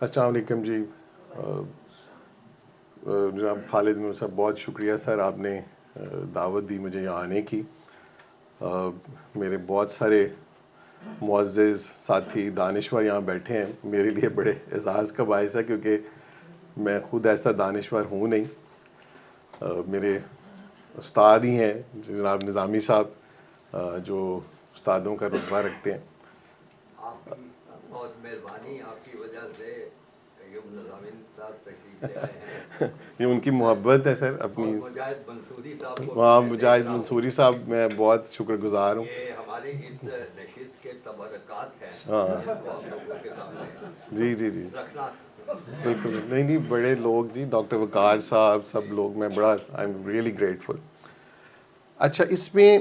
السلام علیکم جی. جناب خالد نور صاحب بہت شکریہ سر, آپ نے دعوت دی مجھے یہاں آنے کی. میرے بہت سارے معزز ساتھی دانشور یہاں بیٹھے ہیں, میرے لیے بڑے اعزاز کا باعث ہے کیونکہ میں خود ایسا دانشور ہوں نہیں. میرے استاد ہی ہیں جناب نظامی صاحب جو استادوں کا رتبہ رکھتے ہیں. آپ کی بہت مہربانی, آپ کی وجہ سے نظامی صاحب تشریف لے رہے ہیں. یہ ان کی محبت ہے سر اپنی. مجاہد منصوری صاحب کو وہاں مجاہد منصوری صاحب میں بہت شکر گزار ہوں. یہ ہماری اس نشست کے تبرکات ہیں. جی جی جی رکھنا بالکل. نہیں بڑے لوگ جی, ڈاکٹر وقار صاحب سب لوگ, میں بڑا آئی ایم ریئلی گریٹفل. اچھا اس میں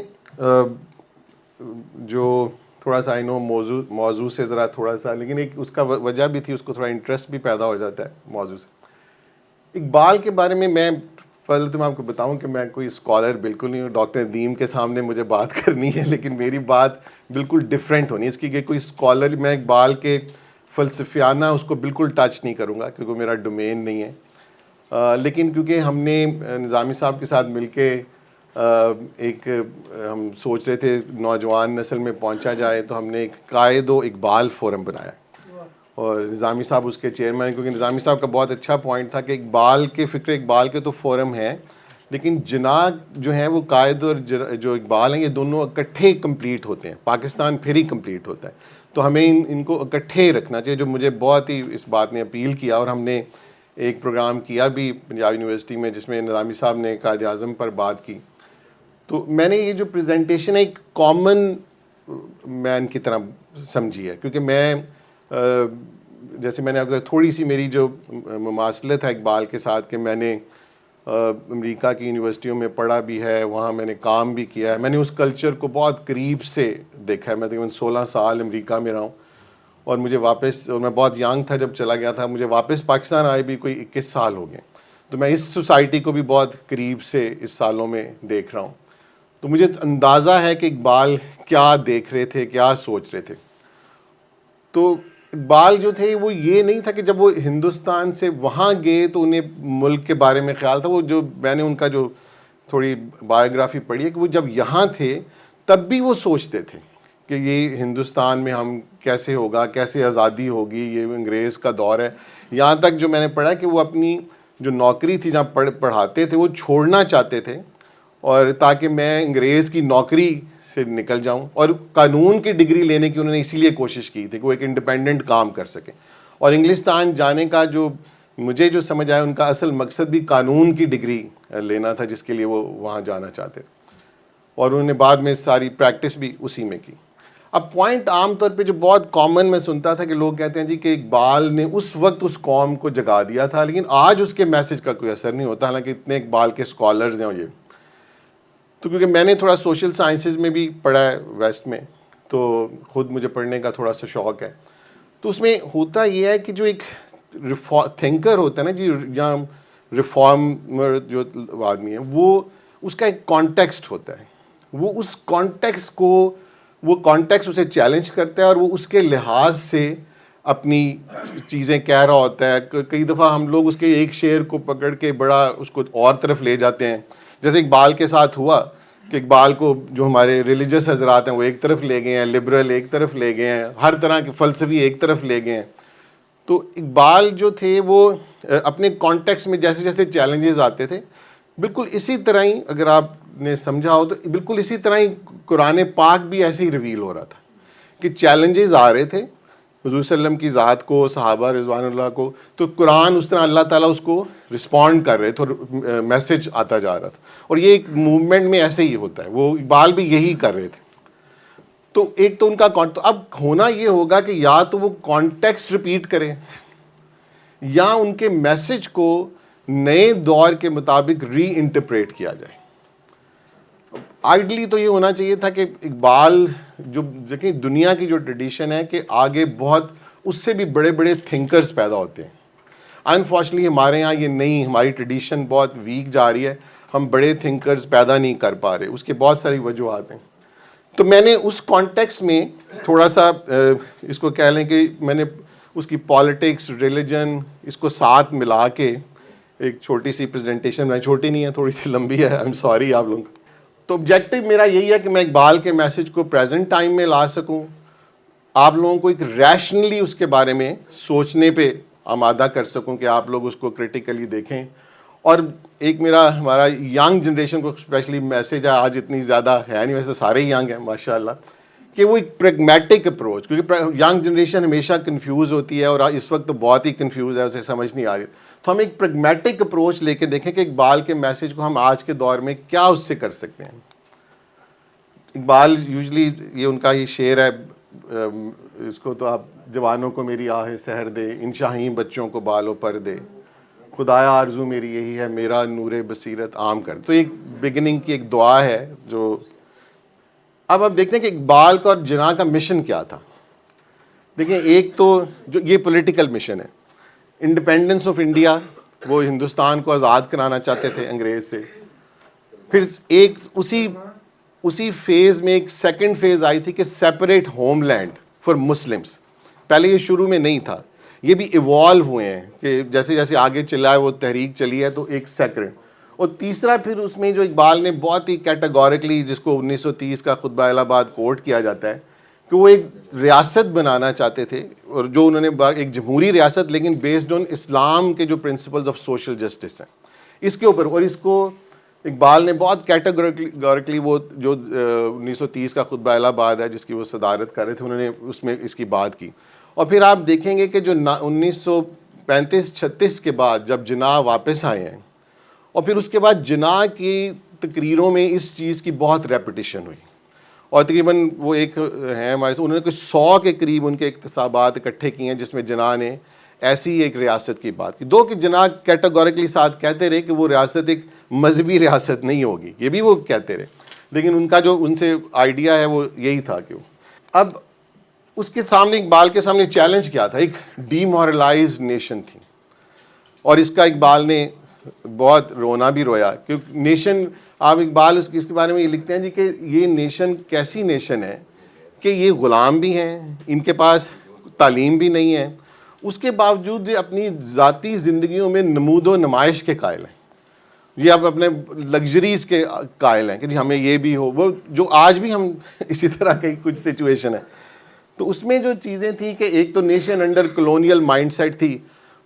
جو تھوڑا سا موضوع سے ذرا تھوڑا سا, لیکن ایک اس کا وجہ بھی تھی, اس کو تھوڑا انٹرسٹ بھی پیدا ہو جاتا ہے موضوع سے. اقبال کے بارے میں پہلے تو میں آپ کو بتاؤں کہ میں کوئی اسکالر بالکل نہیں ہوں. ڈاکٹر ندیم کے سامنے مجھے بات کرنی ہے, لیکن میری بات بالکل ڈفرینٹ ہونی ہے اس کی کہ کوئی اسکالر, میں اقبال کے فلسفیانہ اس کو بالکل ٹچ نہیں کروں گا کیونکہ میرا ڈومین نہیں ہے. لیکن کیونکہ ہم نے نظامی صاحب کے ساتھ مل کے ایک ہم سوچ رہے تھے نوجوان نسل میں پہنچا جائے, تو ہم نے ایک قائد و اقبال فورم بنایا اور نظامی صاحب اس کے چیئرمین, کیونکہ نظامی صاحب کا بہت اچھا پوائنٹ تھا کہ اقبال کے فکر اقبال کے تو فورم ہیں, لیکن جناح جو ہیں وہ قائد اور جو اقبال ہیں یہ دونوں اکٹھے کمپلیٹ ہوتے ہیں, پاکستان پھر ہی کمپلیٹ ہوتا ہے. تو ہمیں ان کو اکٹھے رکھنا چاہیے, جو مجھے بہت ہی اس بات نے اپیل کیا. اور ہم نے ایک پروگرام کیا بھی پنجاب یونیورسٹی میں جس میں نظامی صاحب نے قائد اعظم پر بات کی. تو میں نے یہ جو پریزنٹیشن ہے ایک کامن مین کی طرح سمجھی ہے, کیونکہ میں جیسے میں نے اگر تھوڑی سی میری جو مماثلت ہے اقبال کے ساتھ کہ میں نے امریکہ کی یونیورسٹیوں میں پڑھا بھی ہے, وہاں میں نے کام بھی کیا ہے, میں نے اس کلچر کو بہت قریب سے دیکھا ہے. میں تقریباً 16 سال امریکہ میں رہا ہوں اور مجھے واپس, اور میں بہت ینگ تھا جب چلا گیا تھا, مجھے واپس پاکستان آئے بھی کوئی 21 سال ہو گئے. تو میں اس سوسائٹی کو بھی بہت قریب سے اس سالوں میں دیکھ رہا ہوں. تو مجھے اندازہ ہے کہ اقبال کیا دیکھ رہے تھے, کیا سوچ رہے تھے. تو اقبال جو تھے وہ یہ نہیں تھا کہ جب وہ ہندوستان سے وہاں گئے تو انہیں ملک کے بارے میں خیال تھا. وہ جو میں نے ان کا جو تھوڑی بایوگرافی پڑھی ہے کہ وہ جب یہاں تھے تب بھی وہ سوچتے تھے کہ یہ ہندوستان میں ہم کیسے ہوگا, کیسے آزادی ہوگی, یہ انگریز کا دور ہے. یہاں تک جو میں نے پڑھا کہ وہ اپنی جو نوکری تھی جہاں پڑھاتے تھے وہ چھوڑنا چاہتے تھے, اور تاکہ میں انگریز کی نوکری سے نکل جاؤں. اور قانون کی ڈگری لینے کی انہوں نے اسی لیے کوشش کی تھی کہ وہ ایک انڈیپینڈنٹ کام کر سکیں. اور انگلستان جانے کا جو مجھے جو سمجھ آیا ان کا اصل مقصد بھی قانون کی ڈگری لینا تھا, جس کے لیے وہ وہاں جانا چاہتے تھے. اور انہوں نے بعد میں ساری پریکٹس بھی اسی میں کی. اب پوائنٹ عام طور پہ جو بہت کامن میں سنتا تھا کہ لوگ کہتے ہیں جی کہ اقبال نے اس وقت اس قوم کو جگا دیا تھا, لیکن آج اس کے میسج کا کوئی اثر نہیں ہوتا, حالانکہ اتنے اقبال کے اسکالرز ہیں. یہ تو کیونکہ میں نے تھوڑا سوشل سائنسز میں بھی پڑھا ہے ویسٹ میں, تو خود مجھے پڑھنے کا تھوڑا سا شوق ہے. تو اس میں ہوتا یہ ہے کہ جو ایک تھنکر ہوتا ہے نا جی, یا ریفارمر جو آدمی ہے, وہ اس کا ایک کانٹیکسٹ ہوتا ہے. وہ اس کانٹیکسٹ کو, وہ کانٹیکسٹ اسے چیلنج کرتا ہے اور وہ اس کے لحاظ سے اپنی چیزیں کہہ رہا ہوتا ہے. کئی دفعہ ہم لوگ اس کے ایک شعر کو پکڑ کے بڑا اس کو اور طرف لے جاتے ہیں, جیسے اقبال کے ساتھ ہوا کہ اقبال کو جو ہمارے ریلیجس حضرات ہیں وہ ایک طرف لے گئے ہیں, لبرل ایک طرف لے گئے ہیں, ہر طرح کے فلسفی ایک طرف لے گئے ہیں. تو اقبال جو تھے وہ اپنے کانٹیکس میں جیسے جیسے چیلنجز آتے تھے, بالکل اسی طرح ہی اگر آپ نے سمجھا ہو تو بالکل اسی طرح ہی قرآن پاک بھی ایسے ہی ریویل ہو رہا تھا کہ چیلنجز آ رہے تھے حضور صلی اللہ علیہ وسلم کی ذات کو, صحابہ رضوان اللہ کو, تو قرآن اس طرح اللہ تعالیٰ اس کو رسپونڈ کر رہے تھے اور میسج آتا جا رہا تھا. اور یہ ایک موومنٹ میں ایسے ہی ہوتا ہے, وہ اقبال بھی یہی کر رہے تھے. تو ایک تو ان کا اب ہونا یہ ہوگا کہ یا تو وہ کانٹیکسٹ ریپیٹ کریں یا ان کے میسج کو نئے دور کے مطابق ری انٹرپریٹ کیا جائے. آئیڈلی تو یہ ہونا چاہیے تھا کہ اقبال جو دیکھیں دنیا کی جو ٹریڈیشن ہے کہ آگے بہت اس سے بھی بڑے بڑے تھنکرز پیدا ہوتے ہیں. انفارچونیٹلی ہمارے یہاں یہ نہیں, ہماری ٹریڈیشن بہت ویک جا رہی ہے, ہم بڑے تھنکرز پیدا نہیں کر پا رہے. اس کے بہت ساری وجوہات ہیں. تو میں نے اس کانٹیکس میں تھوڑا سا اس کو کہہ لیں کہ میں نے اس کی پالیٹکس، ریلیجن، اس کو ساتھ ملا کے ایک چھوٹی سی پریزنٹیشن میں، چھوٹی نہیں ہے، تھوڑی سی لمبی ہے، آئی ایم سوری آپ لوگ. تو آبجیکٹو میرا یہی ہے کہ میں اقبال کے میسج کو پریزنٹ ٹائم میں لا سکوں، آپ لوگوں کو ایک ریشنلی اس کے بارے میں سوچنے پہ آمادہ کر سکوں کہ آپ لوگ اس کو کریٹیکلی دیکھیں. اور ایک ہمارا ینگ جنریشن کو اسپیشلی میسج ہے، آج اتنی زیادہ ہے نہیں، ویسے سارے ینگ ہیں ماشاء اللہ، کہ وہ ایک پریگمیٹک اپروچ، کیونکہ ینگ جنریشن ہمیشہ کنفیوز ہوتی ہے اور اس وقت تو بہت ہی کنفیوز ہے، اسے سمجھ نہیں آ رہی. تو ہم ایک پریگمیٹک اپروچ لے کے دیکھیں کہ اقبال کے میسج کو ہم آج کے دور میں کیا اس سے کر سکتے ہیں. اقبال یوزلی یہ ان کا یہ شعر ہے، اس کو تو آپ جوانوں کو میری آہ سحر دے، ان شاہین بچوں کو بالوں پر دے، خدایا آرزو میری یہی ہے، میرا نور بصیرت عام کر. تو ایک بگننگ کی ایک دعا ہے جو اب آپ دیکھتے ہیں کہ اقبال کا اور جناح کا مشن کیا تھا. دیکھیں ایک تو جو یہ پولیٹیکل مشن ہے، انڈیپینڈنس آف انڈیا، وہ ہندوستان کو آزاد کرانا چاہتے تھے انگریز سے. پھر ایک اسی فیز میں ایک سیکنڈ فیز آئی تھی کہ separate homeland for Muslims. پہلے یہ شروع میں نہیں تھا، یہ بھی ایوالو ہوئے ہیں کہ جیسے جیسے آگے چلا ہے وہ تحریک چلی ہے. تو ایک سیکنڈ، اور تیسرا پھر اس میں جو اقبال نے بہت ہی کیٹیگورکلی، جس کو 1930 کا خطبہ الہ آباد کوٹ کیا جاتا ہے، کہ وہ ایک ریاست بنانا چاہتے تھے، اور جو انہوں نے ایک جمہوری ریاست لیکن بیسڈ آن اسلام کے جو پرنسپلز آف سوشل جسٹس ہیں اس کے اوپر. اور اس کو اقبال نے بہت کیٹیگورکلی، وہ جو 1930 کا خطبہ الہ آباد ہے جس کی وہ صدارت کر رہے تھے، انہوں نے اس میں اس کی بات کی. اور پھر آپ دیکھیں گے کہ جو 1935-36 کے بعد جب جناح واپس آئے ہیں، اور پھر اس کے بعد جناح کی تقریروں میں اس چیز کی بہت ریپیٹیشن ہوئی، اور تقریباً وہ ایک ہیں ہمارے سے، انہوں نے کوئی 100 کے قریب ان کے اقتصابات اکٹھے کیے ہیں جس میں جناح نے ایسی ایک ریاست کی بات کی. دو کہ جناح کیٹیگورکلی ساتھ کہتے رہے کہ وہ ریاست ایک مذہبی ریاست نہیں ہوگی، یہ بھی وہ کہتے رہے، لیکن ان کا جو ان سے آئیڈیا ہے وہ یہی تھا. کہ اب اس کے سامنے، اقبال کے سامنے چیلنج کیا تھا؟ ایک ڈی مورلائزڈ نیشن تھی، اور اس کا اقبال نے بہت رونا بھی رویا. کیونکہ نیشن، آپ اقبال اس کے بارے میں یہ لکھتے ہیں جی کہ یہ نیشن کیسی نیشن ہے کہ یہ غلام بھی ہیں، ان کے پاس تعلیم بھی نہیں ہے، اس کے باوجود یہ اپنی ذاتی زندگیوں میں نمود و نمائش کے قائل ہیں. یہ آپ اپنے لگژریز کے قائل ہیں کہ جی ہمیں یہ بھی ہو، وہ جو آج بھی ہم اسی طرح کی کچھ سچویشن ہے. تو اس میں جو چیزیں تھیں کہ ایک تو nation under colonial mindset تھی،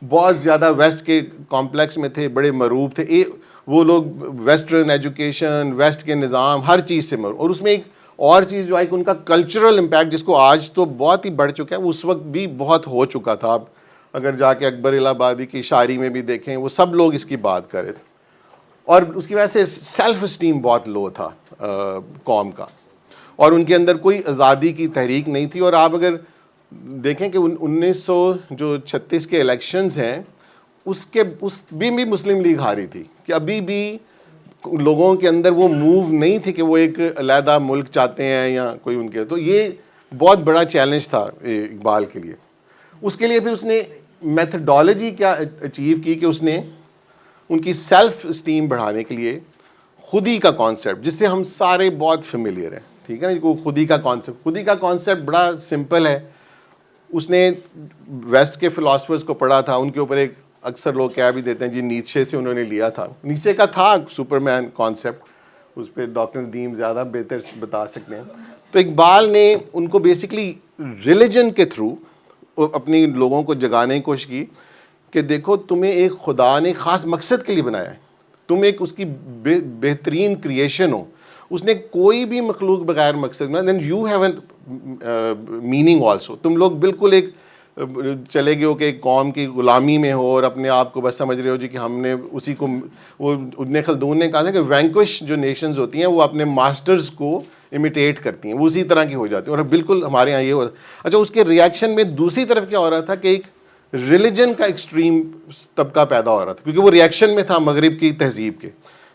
بہت زیادہ ویسٹ کے کمپلیکس میں تھے، بڑے مروب تھے، وہ لوگ ویسٹرن ایجوکیشن، ویسٹ کے نظام، ہر چیز سے مروب. اور اس میں ایک اور چیز جو آئی کہ ان کا کلچرل امپیکٹ، جس کو آج تو بہت ہی بڑھ چکا ہے، وہ اس وقت بھی بہت ہو چکا تھا. آپ اگر جا کے اکبر الہ آبادی کی شاعری میں بھی دیکھیں، وہ سب لوگ اس کی بات کر رہے تھے. اور اس کی وجہ سے سیلف اسٹیم بہت لو تھا قوم کا، اور ان کے اندر کوئی آزادی کی تحریک نہیں تھی. اور آپ اگر دیکھیں کہ 1936 کے الیکشنز ہیں، اس بھی مسلم لیگ ہاری تھی، کہ ابھی بھی لوگوں کے اندر وہ موو نہیں تھی کہ وہ ایک علیحدہ ملک چاہتے ہیں یا کوئی ان کے. تو یہ بہت بڑا چیلنج تھا اقبال کے لیے. اس کے لیے پھر اس نے میتھڈالوجی کیا اچیو کی کہ اس نے ان کی سیلف اسٹیم بڑھانے کے لیے خودی کا کانسیپٹ، جس سے ہم سارے بہت فیملیئر ہیں، ٹھیک ہے نا. خودی کا کانسیپٹ بڑا سمپل ہے. اس نے ویسٹ کے فلاسفرز کو پڑھا تھا، ان کے اوپر ایک اکثر لوگ کہہ بھی دیتے ہیں جی نیچے سے انہوں نے لیا تھا. نیچے کا تھا سپرمین کانسیپٹ، اس پہ ڈاکٹر ندیم زیادہ بہتر بتا سکتے ہیں. تو اقبال نے ان کو بیسکلی ریلیجن کے تھرو اپنی لوگوں کو جگانے کی کوشش کی کہ دیکھو تمہیں ایک خدا نے خاص مقصد کے لیے بنایا ہے، تم ایک اس کی بہترین کریشن ہو. اس نے کوئی بھی مخلوق بغیر مقصد میں، then you have an meaning also. تم لوگ بالکل ایک چلے گئے ہو کہ ایک قوم کی غلامی میں ہو اور اپنے آپ کو بس سمجھ رہے ہو جی کہ ہم نے اسی کو. وہ ابن خلدون نے کہا تھا کہ وینکوش جو نیشنز ہوتی ہیں وہ اپنے ماسٹرز کو امیٹیٹ کرتی ہیں، وہ اسی طرح کی ہو جاتی ہیں، اور بالکل ہمارے یہاں یہ ہو. اچھا، اس کے ریئیکشن میں دوسری طرف کیا ہو رہا تھا کہ ایک ریلیجن کا ایکسٹریم طبقہ پیدا ہو رہا تھا، کیونکہ وہ ریئیکشن میں تھا مغرب کی تہذیب کے.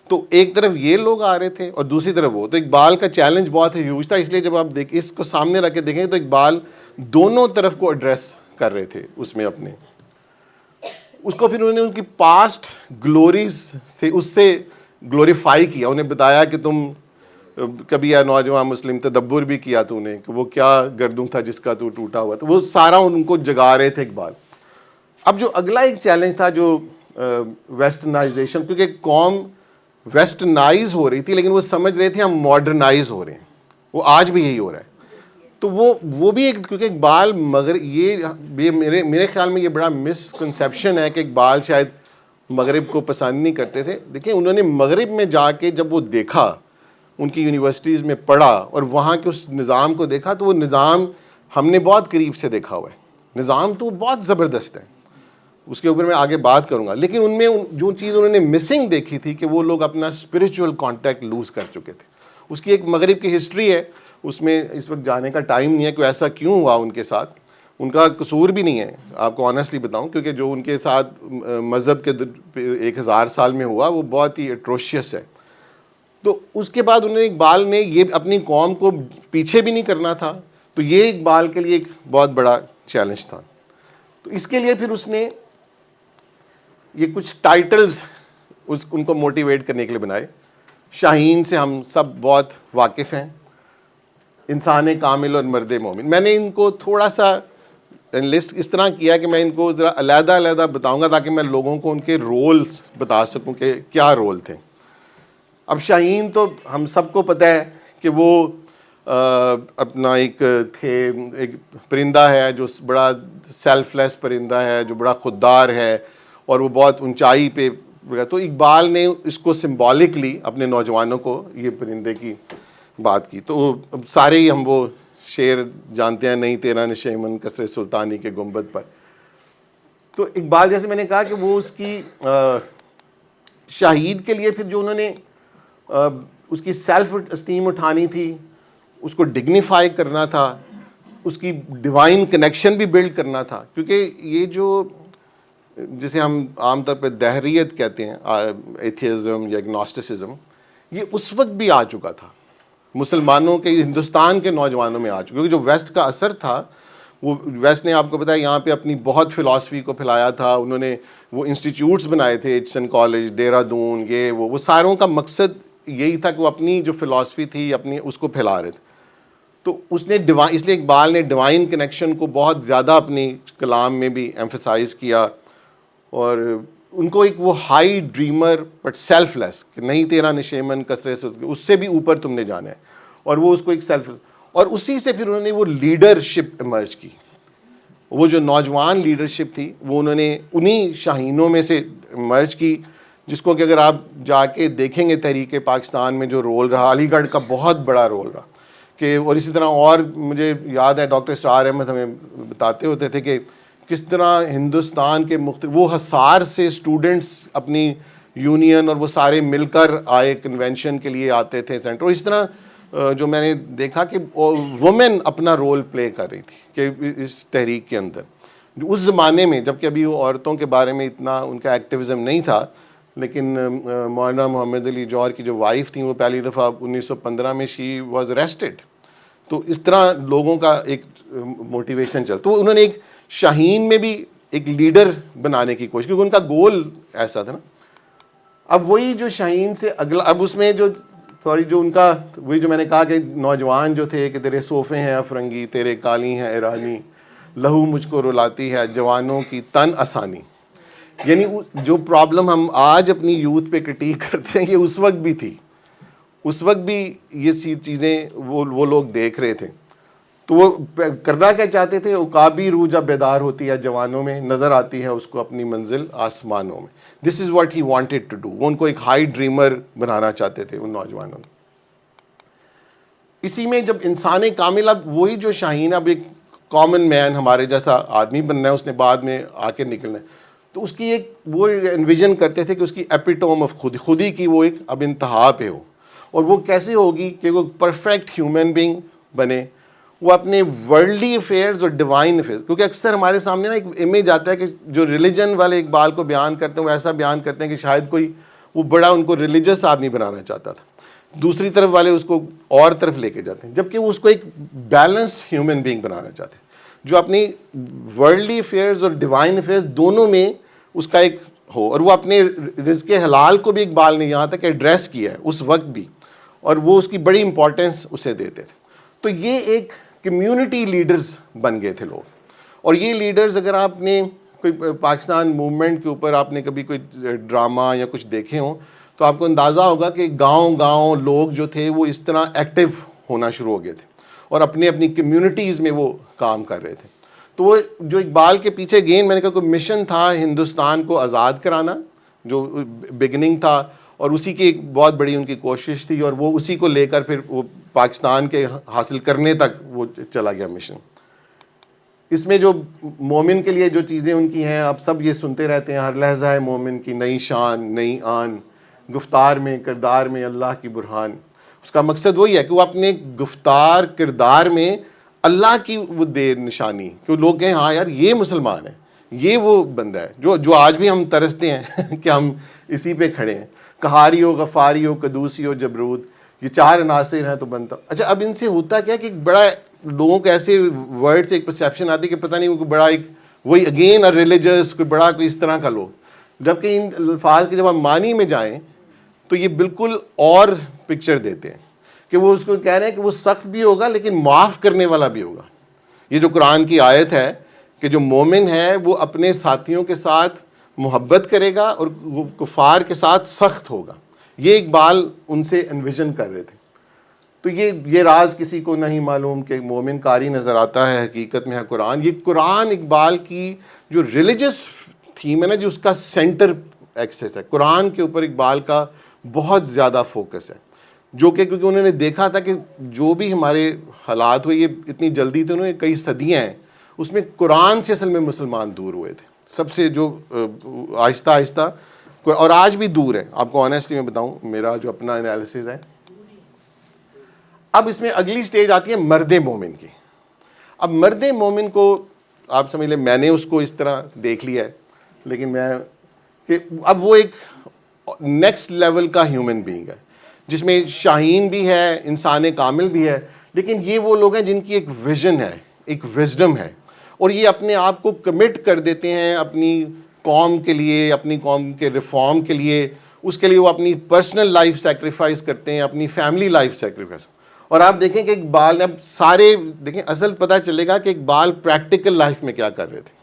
تو ایک طرف یہ لوگ آ رہے تھے اور دوسری طرف وہ. تو اقبال کا چیلنج بہت ہیوج تھا. اس لیے جب آپ اس کو سامنے رکھ کے دیکھیں تو اقبال دونوں طرف کو ایڈریس کر رہے تھے اس میں اپنے. اس کو پھر انہوں نے ان کی پاسٹ گلوریز سے اس سے گلوریفائی کیا. انہیں بتایا کہ تم کبھی یا نوجوان مسلم تدبر بھی کیا تو نے کہ وہ کیا گردوں تھا جس کا تو ٹوٹا ہوا تھا، وہ سارا ان کو جگا رہے تھے اقبال. اب جو اگلا ایک چیلنج تھا جو ویسٹرنائزیشن، کیونکہ قوم ویسٹرنائز ہو رہی تھی لیکن وہ سمجھ رہے تھے ہم ماڈرنائز ہو رہے ہیں، وہ آج بھی یہی ہو رہا ہے. تو وہ بھی ایک، کیونکہ اقبال مگر یہ میرے خیال میں یہ بڑا مسکنسیپشن ہے کہ اقبال شاید مغرب کو پسند نہیں کرتے تھے. دیکھیں انہوں نے مغرب میں جا کے جب وہ دیکھا، ان کی یونیورسٹیز میں پڑھا اور وہاں کے اس نظام کو دیکھا، تو وہ نظام ہم نے بہت قریب سے دیکھا ہوا ہے. نظام تو بہت زبردست ہے، اس کے اوپر میں آگے بات کروں گا. لیکن ان میں جو چیز انہوں نے مسنگ دیکھی تھی کہ وہ لوگ اپنا اسپرچول کانٹیکٹ لوز کر چکے تھے. اس کی ایک مغرب کی ہسٹری ہے، اس میں اس وقت جانے کا ٹائم نہیں ہے کہ ایسا کیوں ہوا ان کے ساتھ. ان کا قصور بھی نہیں ہے، آپ کو آنیسٹلی بتاؤں، کیونکہ جو ان کے ساتھ مذہب کے 1000 سال میں ہوا وہ بہت ہی اٹروشیس ہے. تو اس کے بعد انہوں نے، اقبال نے یہ اپنی قوم کو پیچھے بھی نہیں کرنا تھا، تو یہ اقبال کے لیے ایک بہت بڑا چیلنج تھا. تو اس کے لیے پھر اس نے یہ کچھ ٹائٹلز ان کو موٹیویٹ کرنے کے لیے بنائے. شاہین سے ہم سب بہت واقف ہیں، انسان کامل اور مرد مومن. میں نے ان کو تھوڑا سا لسٹ اس طرح کیا کہ میں ان کو ذرا علیحدہ علیحدہ بتاؤں گا تاکہ میں لوگوں کو ان کے رولز بتا سکوں کہ کیا رول تھے. اب شاہین تو ہم سب کو پتہ ہے کہ وہ اپنا ایک پرندہ ہے جو بڑا سیلف لیس پرندہ ہے، جو بڑا خوددار ہے اور وہ بہت اونچائی پہ. تو اقبال نے اس کو سمبولکلی اپنے نوجوانوں کو یہ پرندے کی بات کی. تو سارے ہی ہم وہ شعر جانتے ہیں، نہیں تیرا نشیمن کسر سلطانی کے گنبد پر. تو اقبال، جیسے میں نے کہا کہ وہ اس کی شہید کے لیے پھر جو انہوں نے اس کی سیلف اسٹیم اٹھانی تھی، اس کو ڈگنیفائی کرنا تھا، اس کی ڈیوائن کنیکشن بھی بلڈ کرنا تھا. کیونکہ یہ جو جسے ہم عام طور پہ دہریت کہتے ہیں، ایتھیزم یا اگنوسٹسزم، یہ اس وقت بھی آ چکا تھا مسلمانوں کے، ہندوستان کے نوجوانوں میں آ چکا. کیونکہ جو ویسٹ کا اثر تھا، وہ ویسٹ نے آپ کو پتا ہے یہاں پہ اپنی بہت فلاسفی کو پھیلایا تھا. انہوں نے وہ انسٹیٹیوٹس بنائے تھے، ایچسن کالج، دہرادون، یہ وہ ساروں کا مقصد یہی تھا کہ وہ اپنی جو فلاسفی تھی اپنی اس کو پھیلا رہے تھے. تو اس نے اس لیے اقبال نے ڈیوائن کنیکشن کو بہت زیادہ اپنی کلام میں بھی ایمفسائز کیا. اور ان کو ایک وہ ہائی ڈریمر بٹ سیلف لیس، کہ نہیں تیرا نشیمن کسرے سے، اس سے بھی اوپر تم نے جانا ہے. اور وہ اس کو ایک سیلف، اور اسی سے پھر انہوں نے وہ لیڈرشپ ایمرج کی. وہ جو نوجوان لیڈرشپ تھی وہ انہوں نے انہی شاہینوں میں سے ایمرج کی، جس کو کہ اگر آپ جا کے دیکھیں گے تحریک پاکستان میں جو رول رہا، علی گڑھ کا بہت بڑا رول رہا. کہ اور اسی طرح اور مجھے یاد ہے ڈاکٹر اسرار احمد ہمیں بتاتے ہوتے تھے کہ کس طرح ہندوستان کے وہ حصار سے اسٹوڈنٹس اپنی یونین اور وہ سارے مل کر آئے کنونشن کے لیے آتے تھے سینٹر. اور اس طرح جو میں نے دیکھا کہ وومن اپنا رول پلے کر رہی تھی کہ اس تحریک کے اندر. اس زمانے میں جب کہ ابھی وہ عورتوں کے بارے میں اتنا ان کا ایکٹیویزم نہیں تھا، لیکن مولانا محمد علی جوہر کی جو وائف تھیں وہ پہلی دفعہ 1915 میں شی واز اریسٹڈ. تو اس طرح لوگوں کا ایک موٹیویشن چل. تو انہوں نے ایک شاہین میں بھی ایک لیڈر بنانے کی کوشش، کیونکہ ان کا گول ایسا تھا نا. اب وہی جو شاہین سے اگلا، اب اس میں جو جو ان کا وہی جو میں نے کہا کہ نوجوان جو تھے کہ تیرے صوفے ہیں افرنگی، تیرے کالی ہیں ایرانی، لہو مجھ کو رلاتی ہے جوانوں کی تن آسانی. یعنی جو پرابلم ہم آج اپنی یوتھ پہ کرٹیک کرتے ہیں یہ اس وقت بھی تھی، اس وقت بھی یہ چیزیں وہ لوگ دیکھ رہے تھے. تو وہ کرنا کیا چاہتے تھے؟ عقابی روح جب بیدار ہوتی ہے جوانوں میں، نظر آتی ہے اس کو اپنی منزل آسمانوں میں. This is what he wanted to do. وہ ان کو ایک ہائی ڈریمر بنانا چاہتے تھے ان نوجوانوں میں. اسی میں جب انسان کامل، اب وہی جو شاہین اب ایک کامن مین ہمارے جیسا آدمی بننا ہے، اس نے بعد میں آ کے نکلنا ہے. تو اس کی ایک وہ انویژن کرتے تھے کہ اس کی ایپیٹوم آف خودی کی وہ ایک اب انتہا پہ ہو. اور وہ کیسے ہوگی کہ وہ پرفیکٹ ہیومن بینگ بنے. وہ اپنے ورلڈلی افیئرز اور ڈیوائن افیئرز، کیونکہ اکثر ہمارے سامنے نا ایک امیج آتا ہے کہ جو ریلیجن والے اقبال کو بیان کرتے ہیں وہ ایسا بیان کرتے ہیں کہ شاید کوئی وہ بڑا ان کو ریلیجس آدمی بنانا چاہتا تھا. دوسری طرف والے اس کو اور طرف لے کے جاتے ہیں، جبکہ وہ اس کو ایک بیلنسڈ ہیومن بینگ بنانا چاہتے ہیں جو اپنی ورلڈلی افیئرز اور ڈیوائن افیئرز دونوں میں اس کا ایک ہو. اور وہ اپنے رزق حلال کو بھی اقبال نے یہاں تک ایڈریس کیا ہے اس وقت بھی. اور وہ اس کی بڑی امپورٹنس اسے دیتے تھے. تو یہ ایک کمیونٹی لیڈرز بن گئے تھے لوگ. اور یہ لیڈرز اگر آپ نے کوئی پاکستان موومنٹ کے اوپر آپ نے کبھی کوئی ڈرامہ یا کچھ دیکھے ہوں تو آپ کو اندازہ ہوگا کہ گاؤں گاؤں لوگ جو تھے وہ اس طرح ایکٹیو ہونا شروع ہو گئے تھے اور اپنی اپنی کمیونٹیز میں وہ کام کر رہے تھے. تو وہ جو اقبال کے پیچھے گین میں نے کہا کوئی مشن تھا ہندوستان کو آزاد کرانا جو بگننگ تھا, اور اسی کی ایک بہت بڑی ان کی کوشش تھی, اور وہ اسی کو لے کر پھر وہ پاکستان کے حاصل کرنے تک وہ چلا گیا مشن. اس میں جو مومن کے لیے جو چیزیں ان کی ہیں آپ سب یہ سنتے رہتے ہیں, ہر لحظہ ہے مومن کی نئی شان نئی آن, گفتار میں کردار میں اللہ کی برہان. اس کا مقصد وہی ہے کہ وہ اپنے گفتار کردار میں اللہ کی وہ دے نشانی, کہ لوگ کہیں ہاں یار یہ مسلمان ہے, یہ وہ بندہ ہے جو آج بھی ہم ترستے ہیں کہ ہم اسی پہ کھڑے ہیں. قہاری ہو, غفاری ہو, قدوسی ہو, جبروت, یہ 4 عناصر ہیں تو بنتا. اچھا اب ان سے ہوتا کیا کہ بڑا لوگوں کو ایسے ورڈ سے ایک پرسیپشن آتی ہے کہ پتہ نہیں وہ بڑا ایک وہی اگین ریلیجس کوئی بڑا کوئی اس طرح کا لوگ, جبکہ ان الفاظ کے جب ہم معنی میں جائیں تو یہ بالکل اور پکچر دیتے ہیں کہ وہ اس کو کہہ رہے ہیں کہ وہ سخت بھی ہوگا لیکن معاف کرنے والا بھی ہوگا. یہ جو قرآن کی آیت ہے کہ جو مومن ہے وہ اپنے ساتھیوں کے ساتھ محبت کرے گا اور وہ کفار کے ساتھ سخت ہوگا, یہ اقبال ان سے انویژن کر رہے تھے. تو یہ راز کسی کو نہیں معلوم کہ مومن کاری نظر آتا ہے حقیقت میں ہے قرآن. یہ قرآن اقبال کی جو ریلیجس تھیم ہے نا, جو اس کا سینٹر ایکسس ہے, قرآن کے اوپر اقبال کا بہت زیادہ فوکس ہے, جو کہ کیونکہ انہوں نے دیکھا تھا کہ جو بھی ہمارے حالات ہوئے یہ اتنی جلدی تو انہوں نے کئی صدیاں ہیں, اس میں قرآن سے اصل میں مسلمان دور ہوئے تھے سب سے, جو آہستہ آہستہ, اور آج بھی دور ہے. آپ کو آنیسٹلی میں بتاؤں میرا جو اپنا انالیسز ہے. اب اس میں اگلی سٹیج آتی ہے مرد مومن کی. اب مرد مومن کو آپ سمجھ لیں میں نے اس کو اس طرح دیکھ لیا ہے, لیکن میں کہ اب وہ ایک نیکسٹ لیول کا ہیومن بینگ ہے جس میں شاہین بھی ہے, انسان کامل بھی ہے, لیکن یہ وہ لوگ ہیں جن کی ایک ویژن ہے, ایک وزڈم ہے, اور یہ اپنے آپ کو کمٹ کر دیتے ہیں اپنی قوم کے لیے, اپنی قوم کے ریفارم کے لیے. اس کے لیے وہ اپنی پرسنل لائف سیکریفائز کرتے ہیں, اپنی فیملی لائف سیکریفائز. اور آپ دیکھیں کہ اقبال نے اب سارے دیکھیں اصل پتہ چلے گا کہ اقبال پریکٹیکل لائف میں کیا کر رہے تھے.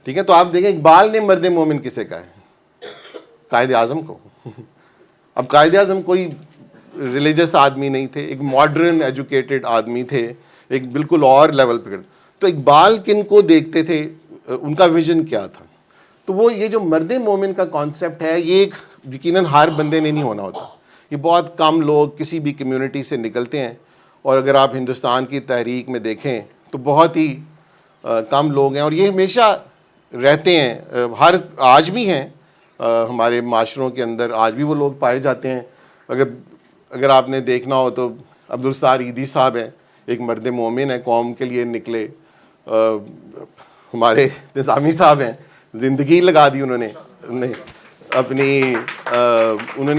ٹھیک ہے, تو آپ دیکھیں اقبال نے مرد مومن کسے کہا ہے, قائد اعظم کو. اب قائد اعظم کوئی ریلیجس آدمی نہیں تھے, ایک ماڈرن ایجوکیٹڈ آدمی تھے, ایک بالکل اور لیول پہ. تو اقبال کن کو دیکھتے تھے, ان کا ویژن کیا تھا. تو وہ یہ جو مرد مومن کا کانسیپٹ ہے یہ ایک یقیناً ہر بندے نے نہیں ہونا ہوتا. یہ بہت کم لوگ کسی بھی کمیونٹی سے نکلتے ہیں, اور اگر آپ ہندوستان کی تحریک میں دیکھیں تو بہت ہی کم لوگ ہیں, اور یہ ہمیشہ رہتے ہیں, ہر آج بھی ہیں ہمارے معاشروں کے اندر, آج بھی وہ لوگ پائے جاتے ہیں. اگر آپ نے دیکھنا ہو تو عبدالستار عیدی صاحب ہیں, ایک مرد مومن ہیں, قوم کے لیے نکلے. ہمارے نظامی صاحب ہیں, زندگی لگا دی انہوں نے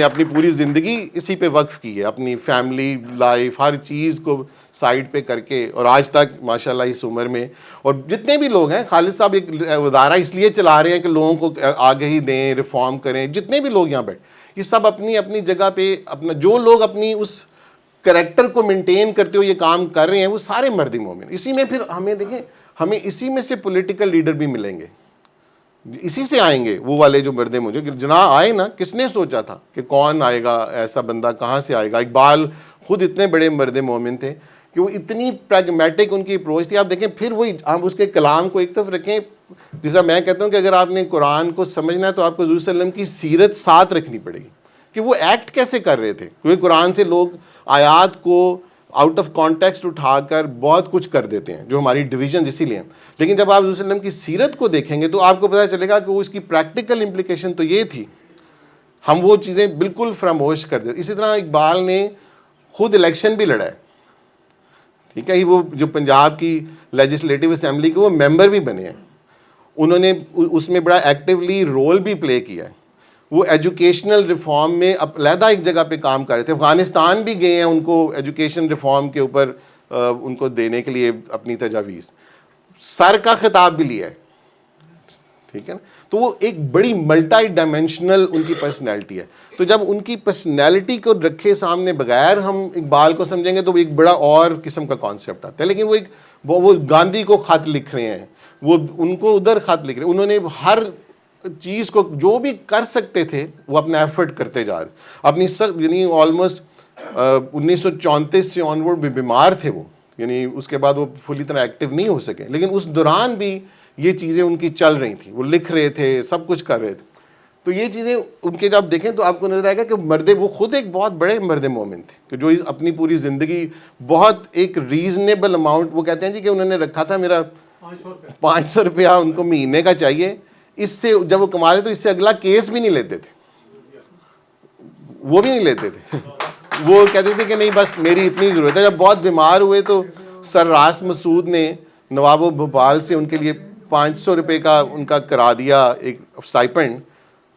اپنی پوری زندگی اسی پہ وقف کی ہے, اپنی فیملی لائف ہر چیز کو سائڈ پہ کر کے, اور آج تک ماشاءاللہ اس عمر میں. اور جتنے بھی لوگ ہیں, خالد صاحب ایک ادارہ اس لیے چلا رہے ہیں کہ لوگوں کو آگہی دیں, ریفارم کریں, جتنے بھی لوگ یہاں بیٹھے یہ سب اپنی اپنی جگہ پہ اپنا جو لوگ اپنی اس کریکٹر کو مینٹین کرتے ہوئے یہ کام کر رہے ہیں وہ سارے مرد مومن. اسی میں پھر ہمیں دیکھیں ہمیں اسی میں سے پولیٹیکل لیڈر بھی ملیں گے, اسی سے آئیں گے وہ والے جو مرد مجھے جناب آئے نا, کس نے سوچا تھا کہ کون آئے گا, ایسا بندہ کہاں سے آئے گا. اقبال خود اتنے بڑے مرد مومن تھے کہ وہ اتنی پریگمیٹک ان کی اپروچ تھی. آپ دیکھیں پھر وہی آپ اس کے کلام کو ایک طرف رکھیں, جیسا میں کہتا ہوں کہ اگر آپ نے قرآن کو سمجھنا ہے تو آپ کو حضور صلی اللہ علیہ وسلم کی سیرت ساتھ رکھنی پڑے گی کہ وہ ایکٹ کیسے کر رہے تھے, کیونکہ قرآن سے لوگ آیات کو آؤٹ آف کانٹیکسٹ اٹھا کر بہت کچھ کر دیتے ہیں جو ہماری ڈویژنز اسی لیے ہیں. لیکن جب آپ حضور صلی اللہ علیہ وسلم کی سیرت کو دیکھیں گے تو آپ کو پتہ چلے گا کہ وہ اس کی پریکٹیکل امپلیکیشن تو یہ تھی, ہم وہ چیزیں بالکل فراموش کر دیتے. اسی طرح اقبال نے خود الیکشن بھی لڑا ہے, ٹھیک ہے, وہ جو پنجاب کی لیجسلیٹو اسمبلی کے وہ ممبر بھی بنے ہیں, انہوں نے اس میں بڑا ایکٹیولی رول بھی پلے کیا ہے. وہ ایجوکیشنل ریفارم میں علیحدہ ایک جگہ پہ کام کر رہے تھے, افغانستان بھی گئے ہیں ان کو ایجوکیشن ریفارم کے اوپر ان کو دینے کے لیے اپنی تجاویز. سر کا خطاب بھی لیا ہے, ٹھیک ہے نا. تو وہ ایک بڑی ملٹی ڈائمینشنل ان کی پرسنالٹی ہے. تو جب ان کی پرسنالٹی کو رکھے سامنے بغیر ہم اقبال کو سمجھیں گے تو ایک بڑا اور قسم کا کانسیپٹ آتا ہے. لیکن وہ گاندھی کو خط لکھ رہے ہیں, وہ ان کو ادھر خط لکھ رہے ہیں, انہوں نے ہر چیز کو جو بھی کر سکتے تھے وہ اپنا ایفرٹ کرتے جا رہے. اپنی یعنی آلموسٹ 1934 سے آنورڈ بھی بیمار تھے وہ, یعنی اس کے بعد وہ فلی طرح ایکٹیو نہیں ہو سکے, لیکن اس دوران بھی یہ چیزیں ان کی چل رہی تھیں, وہ لکھ رہے تھے, سب کچھ کر رہے تھے. تو یہ چیزیں ان کے جب دیکھیں تو آپ کو نظر آئے گا کہ وہ خود ایک بہت بڑے مرد مومن تھے, کہ جو اپنی پوری زندگی بہت ایک ریزنیبل اماؤنٹ, وہ کہتے ہیں جی کہ انہوں نے رکھا تھا میرا 500 روپیہ ان کو مہینے کا چاہیے, اس سے جب وہ کما رہے تو اس سے اگلا کیس بھی نہیں لیتے تھے, وہ بھی نہیں لیتے تھے. وہ کہتے تھے کہ نہیں بس میری اتنی ضرورت ہے. جب بہت بیمار ہوئے تو سر راس مسعود نے نواب بھوپال سے ان کے لیے 500 روپے کا ان کا کرا دیا ایک اسٹائپنڈ.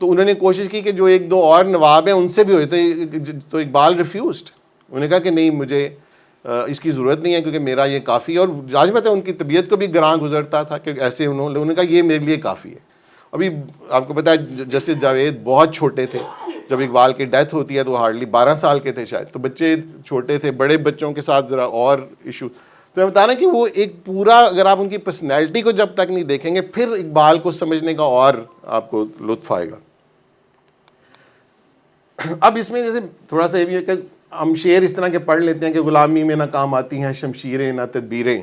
تو انہوں نے کوشش کی کہ جو ایک دو اور نواب ہیں ان سے بھی ہوئے, تو اقبال ریفیوزڈ. انہوں نے کہا کہ نہیں مجھے اس کی ضرورت نہیں ہے کیونکہ میرا یہ کافی ہے. اور لازمت ہے ان کی طبیعت کو بھی گراں گزرتا تھا کہ ایسے انہوں نے کہا یہ میرے لیے کافی ہے. ابھی آپ کو پتہ ہے جسٹس جاوید بہت چھوٹے تھے جب اقبال کی ڈیتھ ہوتی ہے, تو ہارڈلی 12 سال کے تھے شاید, تو بچے چھوٹے تھے. بڑے بچوں کے ساتھ ذرا اور ایشو. تو میں بتا رہا کہ وہ ایک پورا, اگر آپ ان کی پرسنالٹی کو جب تک نہیں دیکھیں گے پھر اقبال کو سمجھنے کا اور آپ کو لطف آئے گا. اب اس میں جیسے تھوڑا سا یہ بھی ہے کہ ہم شعر اس طرح کے پڑھ لیتے ہیں کہ غلامی میں نہ کام آتی ہیں شمشیریں نہ تدبیریں,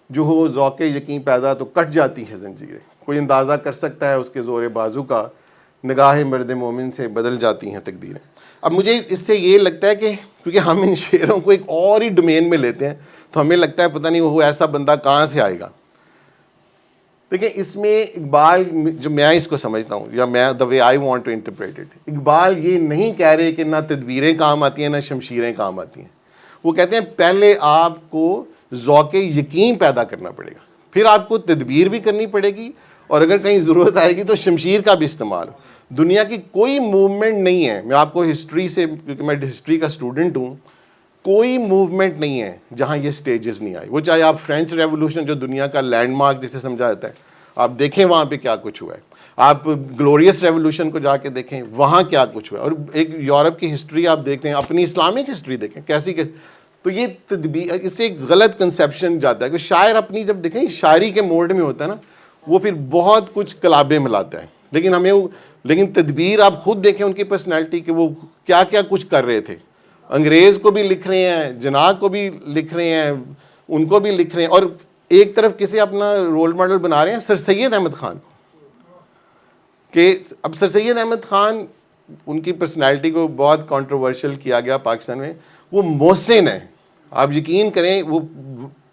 جو ہو ذوق یقین پیدا تو کٹ جاتی ہیں زنجیریں. کوئی اندازہ کر سکتا ہے اس کے زور بازو کا, نگاہ مرد مومن سے بدل جاتی ہیں تقدیریں. اب مجھے اس سے یہ لگتا ہے کہ کیونکہ ہم ان شعروں کو ایک اور ہی ڈومین میں لیتے ہیں, تو ہمیں لگتا ہے پتہ نہیں وہ ایسا بندہ کہاں سے آئے گا. دیکھیں اس میں اقبال, جو میں اس کو سمجھتا ہوں, یا میں the way I want to interpret it, Iqbal یہ نہیں کہہ رہے کہ نہ تدبیریں کام آتی ہیں نہ شمشیریں کام آتی ہیں. وہ کہتے ہیں پہلے آپ کو ذوق یقین پیدا کرنا پڑے گا, پھر آپ کو تدبیر بھی کرنی پڑے گی, اور اگر کہیں ضرورت آئے گی تو شمشیر کا بھی استعمال. دنیا کی کوئی موومنٹ نہیں ہے, میں آپ کو ہسٹری سے, کیونکہ میں ہسٹری کا اسٹوڈنٹ ہوں, کوئی موومنٹ نہیں ہے جہاں یہ سٹیجز نہیں آئی. وہ چاہے آپ فرینچ ریولوشن جو دنیا کا لینڈ مارک جسے سمجھا جاتا ہے, آپ دیکھیں وہاں پہ کیا کچھ ہوا ہے. آپ گلوریس ریولوشن کو جا کے دیکھیں وہاں کیا کچھ ہوا ہے. اور ایک یورپ کی ہسٹری آپ دیکھتے ہیں, اپنی اسلامک ہسٹری دیکھیں کیسی کہ, تو یہ تدبیر, اس سے ایک غلط کنسیپشن جاتا ہے کہ شاعر اپنی جب دیکھیں شاعری کے موڈ میں ہوتا ہے نا, وہ پھر بہت کچھ کلابیں ملاتا ہے. لیکن تدبیر آپ خود دیکھیں ان کی پرسنالٹی کہ وہ کیا کیا کچھ کر رہے تھے. انگریز کو بھی لکھ رہے ہیں, جناح کو بھی لکھ رہے ہیں, ان کو بھی لکھ رہے ہیں, اور ایک طرف کسی اپنا رول ماڈل بنا رہے ہیں سر سید احمد خان کو. کہ اب سر سید احمد خان, ان کی پرسنالٹی کو بہت کنٹروورشل کیا گیا پاکستان میں. وہ محسن ہیں, آپ یقین کریں وہ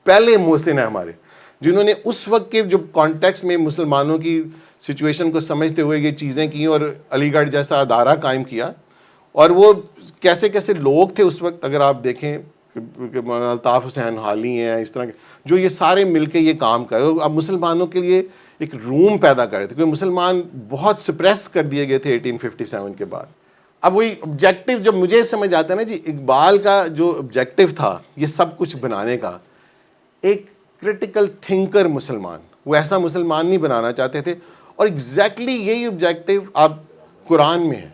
پہلے محسن ہیں ہمارے, جنہوں نے اس وقت کے جو کانٹیکس میں مسلمانوں کی سچویشن کو سمجھتے ہوئے یہ چیزیں کی اور علی گڑھ جیسا ادارہ قائم کیا. اور وہ کیسے کیسے لوگ تھے اس وقت, اگر آپ دیکھیں کہ مولانا الطاف حسین حالی ہیں, اس طرح کے جو یہ سارے مل کے یہ کام کرے. اور اب مسلمانوں کے لیے ایک روم پیدا کر رہے تھے, کیونکہ مسلمان بہت سپریس کر دیے گئے تھے 1857 کے بعد. اب وہی آبجیکٹیو جب مجھے سمجھ آتا ہے نا جی, اقبال کا جو آبجیکٹیو تھا یہ سب کچھ بنانے کا, ایک کرٹیکل تھنکر مسلمان, وہ ایسا مسلمان نہیں بنانا چاہتے تھے. اور ایگزیکٹلی یہی آبجیکٹیو آپ قرآن میں ہے.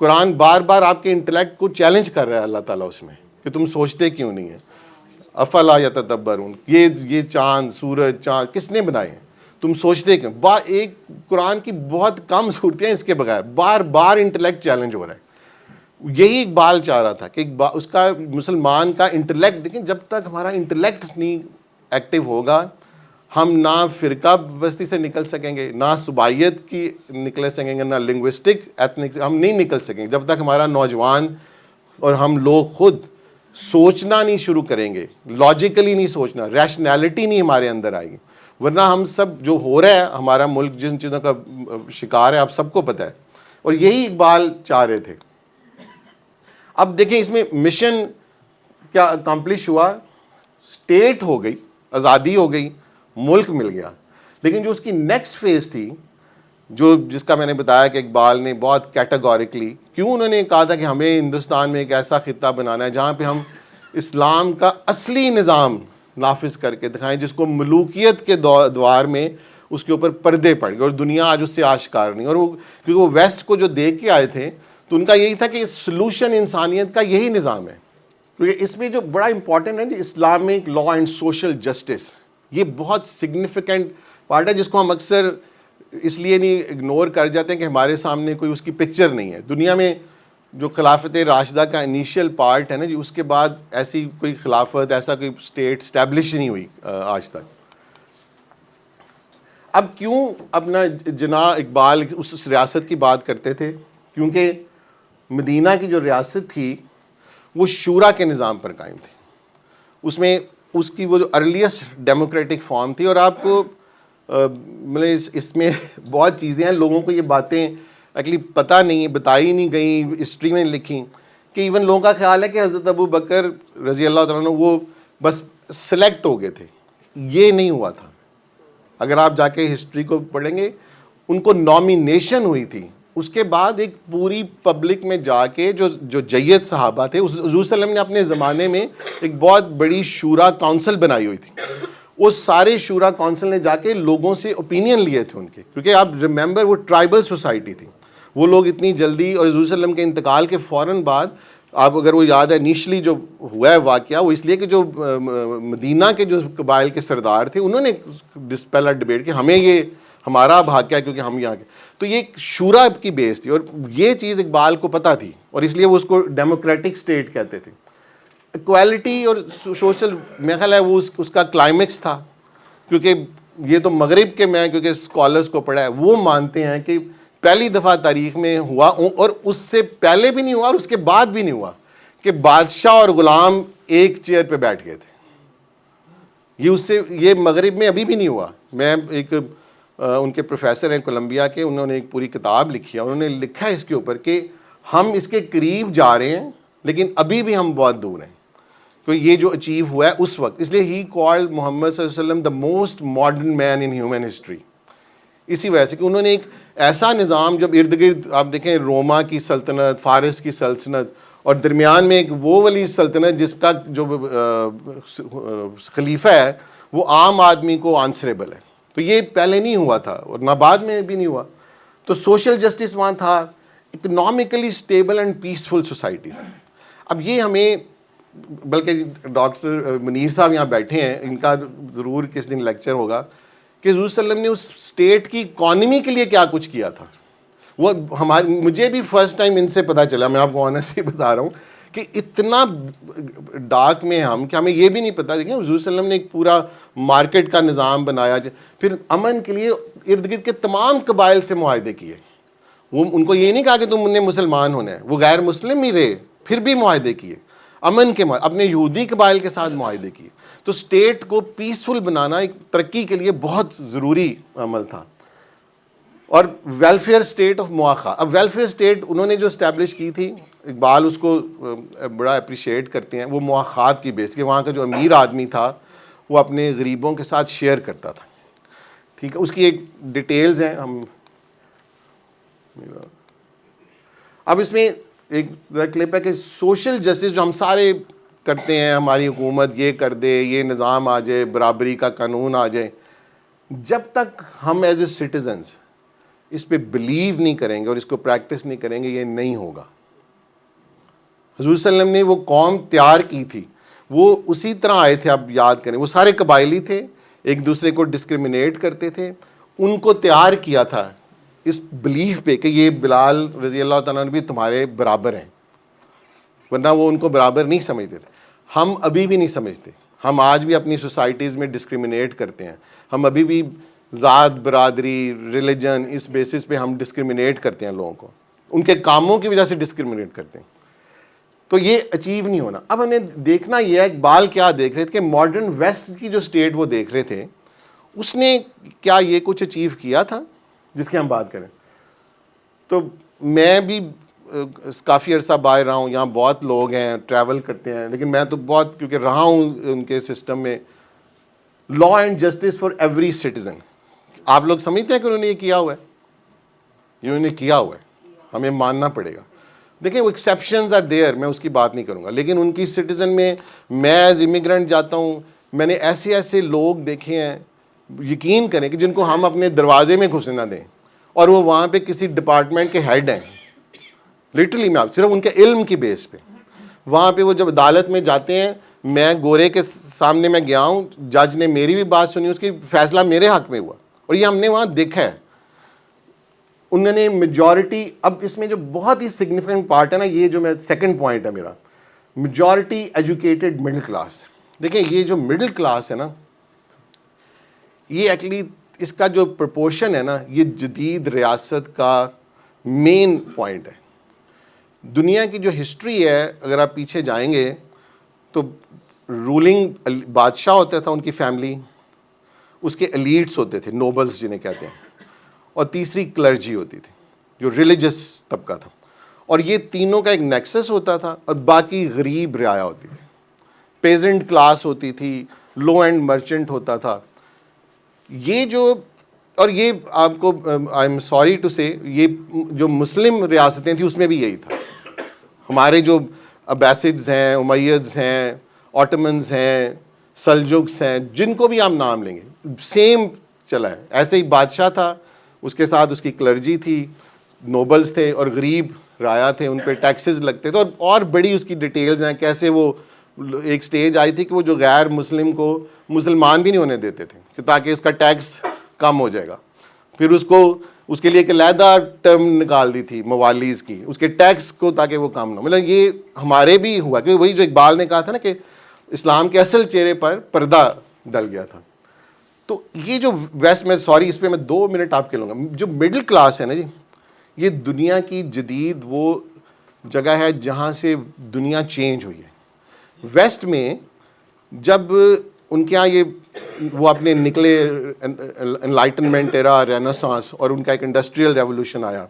قرآن بار بار آپ کے انٹلیکٹ کو چیلنج کر رہا ہے اللہ تعالیٰ اس میں, کہ تم سوچتے کیوں نہیں ہیں. افلا یتدبرون, یہ چاند سورج چاند کس نے بنائے ہیں, تم سوچتے کیوں. ایک قرآن کی بہت کم صورتیں اس کے بغیر بار بار انٹلیکٹ چیلنج ہو رہا ہے. یہی اقبال چاہ رہا تھا کہ اس کا مسلمان کا انٹلیکٹ دیکھیں, جب تک ہمارا انٹلیکٹ نہیں ایکٹیو ہوگا ہم نہ فرقہ بستی سے نکل سکیں گے, نہ صوبائیت کی نکل سکیں گے, نہ لنگوسٹک ایتھنک, ہم نہیں نکل سکیں گے جب تک ہمارا نوجوان اور ہم لوگ خود سوچنا نہیں شروع کریں گے, لاجیکلی نہیں سوچنا, ریشنیلٹی نہیں ہمارے اندر آئے گی. ورنہ ہم سب جو ہو رہا ہے, ہمارا ملک جن چیزوں کا شکار ہے آپ سب کو پتہ ہے. اور یہی اقبال چاہ رہے تھے. اب دیکھیں اس میں مشن کیا اکمپلش ہوا, اسٹیٹ ہو گئی, آزادی ہو گئی, ملک مل گیا. لیکن جو اس کی نیکسٹ فیز تھی, جس کا میں نے بتایا کہ اقبال نے بہت کیٹاگوریکلی, کیوں انہوں نے کہا تھا کہ ہمیں ہندوستان میں ایک ایسا خطہ بنانا ہے جہاں پہ ہم اسلام کا اصلی نظام نافذ کر کے دکھائیں, جس کو ملوکیت کے دوار میں اس کے اوپر پردے پڑ گئے اور دنیا آج اس سے آشکار نہیں. اور وہ کیونکہ وہ ویسٹ کو جو دیکھ کے آئے تھے تو ان کا یہی تھا کہ سلوشن انسانیت کا یہی نظام ہے. کیونکہ اس میں جو بڑا امپورٹنٹ ہے Islamic law and social justice, یہ بہت سگنیفیکنٹ پارٹ ہے جس کو ہم اکثر اس لیے نہیں اگنور کر جاتے ہیں کہ ہمارے سامنے کوئی اس کی پکچر نہیں ہے. دنیا میں جو خلافت راشدہ کا انیشیل پارٹ ہے نا جی, اس کے بعد ایسی کوئی خلافت, ایسا کوئی اسٹیٹ اسٹیبلش نہیں ہوئی آج تک. اب کیوں اپنا جناح اقبال اس ریاست کی بات کرتے تھے؟ کیونکہ مدینہ کی جو ریاست تھی وہ شورا کے نظام پر قائم تھی. اس میں اس کی وہ جو ارلیسٹ ڈیموکریٹک فارم تھی. اور آپ کو مطلب اس میں بہت چیزیں ہیں, لوگوں کو یہ باتیں ایکچولی پتہ نہیں, بتائی نہیں گئیں, ہسٹری میں لکھی, کہ ایون لوگوں کا خیال ہے کہ حضرت ابو بکر رضی اللہ تعالیٰ عنہ وہ بس سلیکٹ ہو گئے تھے. یہ نہیں ہوا تھا. اگر آپ جا کے ہسٹری کو پڑھیں گے, ان کو نامینیشن ہوئی تھی, اس کے بعد ایک پوری پبلک میں جا کے جو جید صحابہ تھے, حضور صلی اللہ علیہ وسلم نے اپنے زمانے میں ایک بہت بڑی شورا کونسل بنائی ہوئی تھی. اس سارے شورا کونسل نے جا کے لوگوں سے اوپینین لیے تھے ان کے, کیونکہ آپ ریممبر وہ ٹرائبل سوسائٹی تھی. وہ لوگ اتنی جلدی, اور حضور صلی اللہ علیہ وسلم کے انتقال کے فوراً بعد, آپ اگر وہ یاد ہے انیشلی جو ہوا ہے واقعہ, وہ اس لیے کہ جو مدینہ کے جو قبائل کے سردار تھے انہوں نے پہلا ڈیبیٹ کہ ہمیں یہ ہمارا اب حق ہے کیونکہ ہم یہاں کے. تو یہ شورا کی بیس تھی, اور یہ چیز اقبال کو پتہ تھی, اور اس لیے وہ اس کو ڈیموکریٹک اسٹیٹ کہتے تھے. ایکویلٹی اور سوشل میرا خیال ہے وہ اس کا کلائمیکس تھا. کیونکہ یہ تو مغرب کے, میں کیونکہ اسکالرس کو پڑھا ہے, وہ مانتے ہیں کہ پہلی دفعہ تاریخ میں ہوا, اور اس سے پہلے بھی نہیں ہوا اور اس کے بعد بھی نہیں ہوا, کہ بادشاہ اور غلام ایک چیئر پہ بیٹھ گئے تھے. یہ مغرب میں ابھی بھی نہیں ہوا. میں ایک ان کے پروفیسر ہیں کولمبیا کے, انہوں نے ایک پوری کتاب لکھی ہے, انہوں نے لکھا ہے اس کے اوپر کہ ہم اس کے قریب جا رہے ہیں لیکن ابھی بھی ہم بہت دور ہیں. تو یہ جو اچیو ہوا ہے اس وقت, اس لیے ہی کالڈ محمد صلی اللہ علیہ وسلم the most modern man in human history. اسی وجہ سے کہ انہوں نے ایک ایسا نظام, جب ارد گرد آپ دیکھیں روما کی سلطنت, فارس کی سلطنت, اور درمیان میں ایک وہ والی سلطنت جس کا جو خلیفہ ہے وہ عام آدمی کو آنسریبل ہے. تو یہ پہلے نہیں ہوا تھا اور نہ بعد میں بھی نہیں ہوا. تو سوشل جسٹس وہاں تھا, economically stable and peaceful society. اب یہ ہمیں, بلکہ ڈاکٹر منیر صاحب یہاں بیٹھے ہیں, ان کا ضرور کس دن لیکچر ہوگا کہ حضور صلی اللہ علیہ وسلم نے اس اسٹیٹ کی اکانومی کے لیے کیا کچھ کیا تھا. وہ مجھے بھی فرسٹ ٹائم ان سے پتہ چلا, میں آپ کو آنیسٹلی بتا رہا ہوں کہ اتنا ڈارک میں ہم کہ ہمیں یہ بھی نہیں پتا. دیکھیں حضور صلی اللہ علیہ وسلم نے ایک پورا مارکیٹ کا نظام بنایا, پھر امن کے لیے ارد گرد کے تمام قبائل سے معاہدے کیے. وہ ان کو یہ نہیں کہا کہ تم نے مسلمان ہونا ہے, وہ غیر مسلم ہی رہے پھر بھی معاہدے کیے, امن کے اپنے یہودی قبائل کے ساتھ معاہدے کیے. تو اسٹیٹ کو پیسفل بنانا ایک ترقی کے لیے بہت ضروری عمل تھا. اور ویلفیئر اسٹیٹ آف مواخا, اب ویلفیئر اسٹیٹ انہوں نے جو اسٹیبلش کی تھی, اقبال اس کو بڑا اپریشیٹ کرتے ہیں, وہ مواخات کی بیس, کہ وہاں کا جو امیر آدمی تھا وہ اپنے غریبوں کے ساتھ شیئر کرتا تھا. ٹھیک ہے, اس کی ایک ڈیٹیلز ہیں. ہم اب اس میں ایک کلپ ہے کہ سوشل جسٹس جو ہم سارے کرتے ہیں, ہماری حکومت یہ کر دے, یہ نظام آ جائے, برابری کا قانون آ جائے, جب تک ہم ایز اے سٹیزنز اس پہ بلیو نہیں کریں گے اور اس کو پریکٹس نہیں کریں گے یہ نہیں ہوگا. حضور صلی اللہ علیہ وسلم نے وہ قوم تیار کی تھی, وہ اسی طرح آئے تھے. آپ یاد کریں, وہ سارے قبائلی تھے, ایک دوسرے کو ڈسکرمنیٹ کرتے تھے, ان کو تیار کیا تھا اس بلیف پہ کہ یہ بلال رضی اللہ تعالیٰ عنہ بھی تمہارے برابر ہیں, ورنہ وہ ان کو برابر نہیں سمجھتے تھے. ہم ابھی بھی نہیں سمجھتے, ہم آج بھی اپنی سوسائٹیز میں ڈسکرمنیٹ کرتے ہیں. ہم ابھی بھی ذات, برادری, ریلیجن, اس بیسس پہ ہم ڈسکرمنیٹ کرتے ہیں لوگوں کو, ان کے کاموں کی وجہ سے ڈسکرمنیٹ کرتے ہیں. تو یہ اچیو نہیں ہونا. اب ہمیں دیکھنا یہ ہے, اقبال کیا دیکھ رہے تھے کہ ماڈرن ویسٹ کی جو اسٹیٹ وہ دیکھ رہے تھے, اس نے کیا یہ کچھ اچیو کیا تھا جس کی ہم بات کریں. تو میں بھی کافی عرصہ باہر رہا ہوں, یہاں بہت لوگ ہیں, ٹریول کرتے ہیں, لیکن میں تو بہت کیونکہ رہا ہوں ان کے سسٹم میں. Law and justice for every citizen, آپ لوگ سمجھتے ہیں کہ انہوں نے یہ کیا ہوا ہے؟ انہوں نے کیا ہوا ہے, ہمیں ماننا پڑے گا. دیکھیں وہ ایکسیپشنز آر دیئر, میں اس کی بات نہیں کروں گا, لیکن ان کی سٹیزن میں ایز امیگرینٹ جاتا ہوں, میں نے ایسے ایسے لوگ دیکھے ہیں یقین کریں کہ جن کو ہم اپنے دروازے میں گھسنے نہ دیں, اور وہ وہاں پہ کسی ڈپارٹمنٹ کے ہیڈ ہیں, لٹرلی میں آپ صرف ان کے علم کی بیس پہ, وہاں پہ وہ جب عدالت میں جاتے ہیں, میں گورے کے سامنے میں گیا ہوں, جج نے میری بھی بات سنی, اس کی فیصلہ میرے حق میں ہوا, اور یہ ہم نے وہاں دیکھا ہے. انہوں نے میجورٹی, اب اس میں جو بہت ہی سگنیفیکنٹ پارٹ ہے نا, یہ جو میں سیکنڈ پوائنٹ ہے میرا, میجورٹی ایجوکیٹڈ مڈل کلاس. دیکھیں یہ جو مڈل کلاس ہے نا, یہ ایکچولی اس کا جو پرپورشن ہے نا, یہ جدید ریاست کا مین پوائنٹ ہے. دنیا کی جو ہسٹری ہے اگر آپ پیچھے جائیں گے تو رولنگ بادشاہ ہوتا تھا, ان کی فیملی, اس کے ایلیٹس ہوتے تھے, نوبلز جنہیں کہتے ہیں, اور تیسری کلرجی ہوتی تھی جو ریلیجس طبقہ تھا, اور یہ تینوں کا ایک نیکسس ہوتا تھا, اور باقی غریب رعایا ہوتی تھی, پیزنٹ کلاس ہوتی تھی, لو اینڈ مرچنٹ ہوتا تھا. یہ جو, اور یہ آپ کو آئی ایم سوری ٹو سے, یہ جو مسلم ریاستیں تھیں اس میں بھی یہی تھا. ہمارے جو ابیسڈز ہیں, امیدز ہیں, آٹمنز ہیں, سلجوکس ہیں, جن کو بھی آپ نام لیں گے, سیم چلا ہے. ایسے ہی بادشاہ تھا, اس کے ساتھ اس کی کلرجی تھی, نوبلز تھے, اور غریب رعایا تھے, ان پہ ٹیکسز لگتے تھے, اور بڑی اس کی ڈیٹیلز ہیں, کیسے وہ ایک سٹیج آئی تھی کہ وہ جو غیر مسلم کو مسلمان بھی نہیں ہونے دیتے تھے تاکہ اس کا ٹیکس کم ہو جائے گا. پھر اس کے لیے ایک علیحدہ ٹرم نکال دی تھی موالیز کی, اس کے ٹیکس کو, تاکہ وہ کم نہ, مطلب یہ ہمارے بھی ہوا, کیونکہ وہی جو اقبال نے کہا تھا نا کہ اسلام کے اصل چہرے پر پردہ ڈل گیا تھا. تو یہ جو ویسٹ میں, سوری اس پہ میں 2 منٹ آپ کے لوں گا, جو مڈل کلاس ہے نا جی, یہ دنیا کی جدید وہ جگہ ہے جہاں سے دنیا چینج ہوئی ہے. ویسٹ میں جب ان کے یہاں یہ وہ اپنے نکلے انلائٹنمنٹ ایرا, رینیسانس, اور ان کا ایک انڈسٹریل ریولوشن آیا,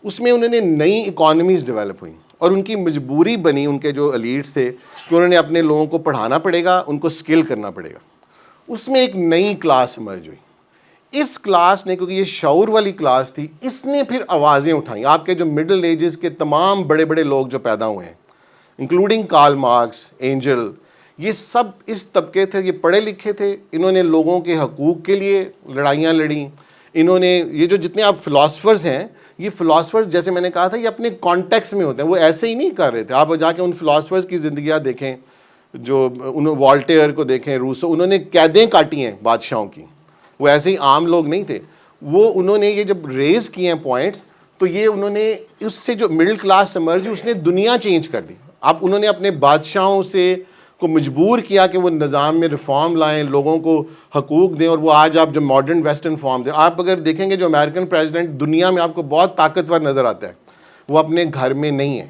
اس میں انہوں نے نئی اکانومیز ڈیولپ ہوئیں, اور ان کی مجبوری بنی, ان کے جو ایلیٹس تھے, کہ انہوں نے اپنے لوگوں کو پڑھانا پڑے گا, ان کو اسکل کرنا پڑے گا. اس میں ایک نئی کلاس ایمرج ہوئی. اس کلاس نے, کیونکہ یہ شعور والی کلاس تھی, اس نے پھر آوازیں اٹھائیں. آپ کے جو مڈل ایجز کے تمام بڑے بڑے لوگ جو پیدا ہوئے ہیں, انکلوڈنگ کارل مارکس, اینجل, یہ سب اس طبقے تھے, یہ پڑھے لکھے تھے, انہوں نے لوگوں کے حقوق کے لیے لڑائیاں لڑیں. انہوں نے یہ جو جتنے آپ فلاسفرز ہیں, یہ فلاسفرز جیسے میں نے کہا تھا یہ اپنے کانٹیکس میں ہوتے ہیں, وہ ایسے ہی نہیں کر رہے تھے. آپ جا کے ان فلاسفرز کی زندگیاں دیکھیں, جو انہوں والٹیئر کو دیکھیں, روسو, انہوں نے قیدیں کاٹی ہیں بادشاہوں کی, وہ ایسے ہی عام لوگ نہیں تھے. وہ انہوں نے یہ جب ریز کیے ہیں پوائنٹس, تو یہ انہوں نے اس سے جو مڈل کلاس ایمرج, اس نے دنیا چینج کر دی. اب انہوں نے اپنے بادشاہوں سے کو مجبور کیا کہ وہ نظام میں ریفارم لائیں, لوگوں کو حقوق دیں, اور وہ آج آپ جو ماڈرن ویسٹرن فارم دیں. آپ اگر دیکھیں گے جو امریکن پریزیڈنٹ دنیا میں آپ کو بہت طاقتور نظر آتا ہے, وہ اپنے گھر میں نہیں ہے.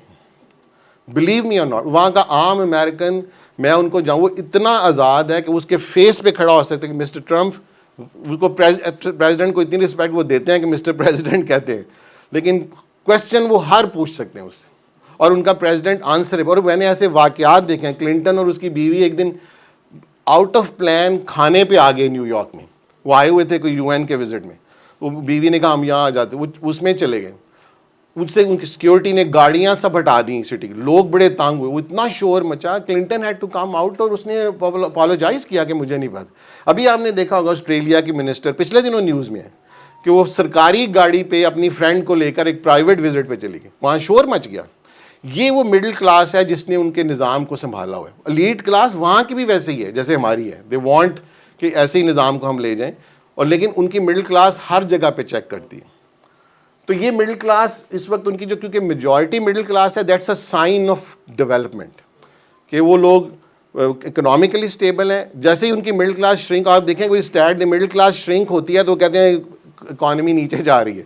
بلیو می اور ناٹ, وہاں کا عام امریکن, میں ان کو جاؤں, وہ اتنا آزاد ہے کہ اس کے فیس پہ کھڑا ہو سکتا ہے کہ مسٹر ٹرمپ, اس کو پریزیڈنٹ کو اتنی رسپیکٹ وہ دیتے ہیں کہ مسٹر پریزیڈنٹ کہتے ہیں, لیکن کوشچن وہ ہر پوچھ سکتے ہیں اس سے, اور ان کا پریزیڈنٹ آنسر ہے. اور میں نے ایسے واقعات دیکھے ہیں, کلنٹن اور اس کی بیوی ایک دن آؤٹ آف پلان کھانے پہ آ گئے نیو یارک میں, وہ آئے ہوئے تھے کوئی UN کے وزٹ میں, وہ بیوی نے کہا ہم یہاں آ جاتے, وہ اس میں چلے گئے. اس سے ان کی سیکیورٹی نے گاڑیاں سب ہٹا دیں سٹی کی, لوگ بڑے تانگ ہوئے, وہ اتنا شور مچا, Clinton had to come out, اور اس نے اپالوجائز کیا کہ مجھے نہیں بات. ابھی آپ نے دیکھا ہوگا آسٹریلیا کی منسٹر پچھلے دنوں نیوز میں ہے کہ وہ سرکاری گاڑی پہ اپنی فرینڈ کو لے کر ایک پرائیویٹ وزٹ پہ چلی گئی, وہاں شور مچ گیا. یہ وہ مڈل کلاس ہے جس نے ان کے نظام کو سنبھالا ہوا ہے. ایلیٹ کلاس وہاں کی بھی ویسے ہی ہے جیسے ہماری ہے, دے وانٹ کہ ایسے ہی نظام کو ہم لے جائیں, اور لیکن ان کی مڈل کلاس ہر جگہ پہ چیک کرتی ہے. تو یہ مڈل کلاس اس وقت ان کی جو, کیونکہ میجورٹی مڈل کلاس ہے, that's a sign of development, کہ وہ لوگ اکنامکلی اسٹیبل ہیں. جیسے ہی ان کی مڈل کلاس شرنک, آپ دیکھیں کوئی اسٹیٹ مڈل کلاس شرنک ہوتی ہے تو وہ کہتے ہیں اکانومی نیچے جا رہی ہے.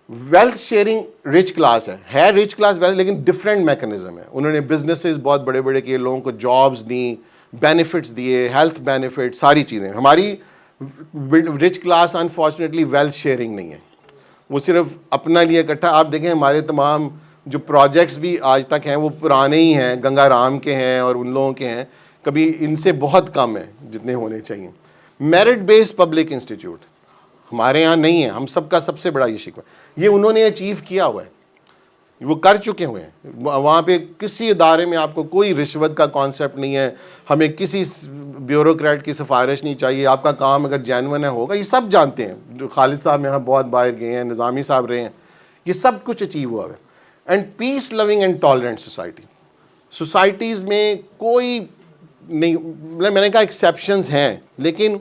ویلتھ شیئرنگ رچ کلاس ہے رچ کلاس ویلتھ, لیکن ڈفرینٹ میکنزم ہے. انہوں نے بزنسز بہت بڑے بڑے کیے, لوگوں کو جابز دیں, بینیفٹس دیے, ہیلتھ بینیفٹ, ساری چیزیں. ہماری rich class unfortunately wealth sharing نہیں ہے, وہ صرف اپنا لیے اکٹھا. آپ دیکھیں ہمارے تمام جو پروجیکٹس بھی آج تک ہیں وہ پرانے ہی ہیں, گنگا رام کے ہیں اور ان لوگوں کے ہیں, کبھی ان سے بہت کم ہیں جتنے ہونے چاہیے. میرٹ بیسڈ پبلک انسٹیٹیوٹ ہمارے یہاں نہیں ہے, ہم سب کا سب سے بڑا یہ شکوہ. یہ انہوں نے اچیو کیا ہوا ہے, وہ کر چکے ہوئے ہیں. وہاں پہ کسی ادارے میں آپ کو کوئی رشوت کا کانسیپٹ نہیں ہے, ہمیں کسی بیوروکریٹ کی سفارش نہیں چاہیے, آپ کا کام اگر جینون ہے ہوگا, یہ سب جانتے ہیں. جو خالد صاحب یہاں بہت باہر گئے ہیں, نظامی صاحب رہے ہیں, یہ سب کچھ اچیو ہوا ہے. And peace loving and tolerant societies میں کوئی نہیں, میں نے کہا ایکسیپشنز ہیں, لیکن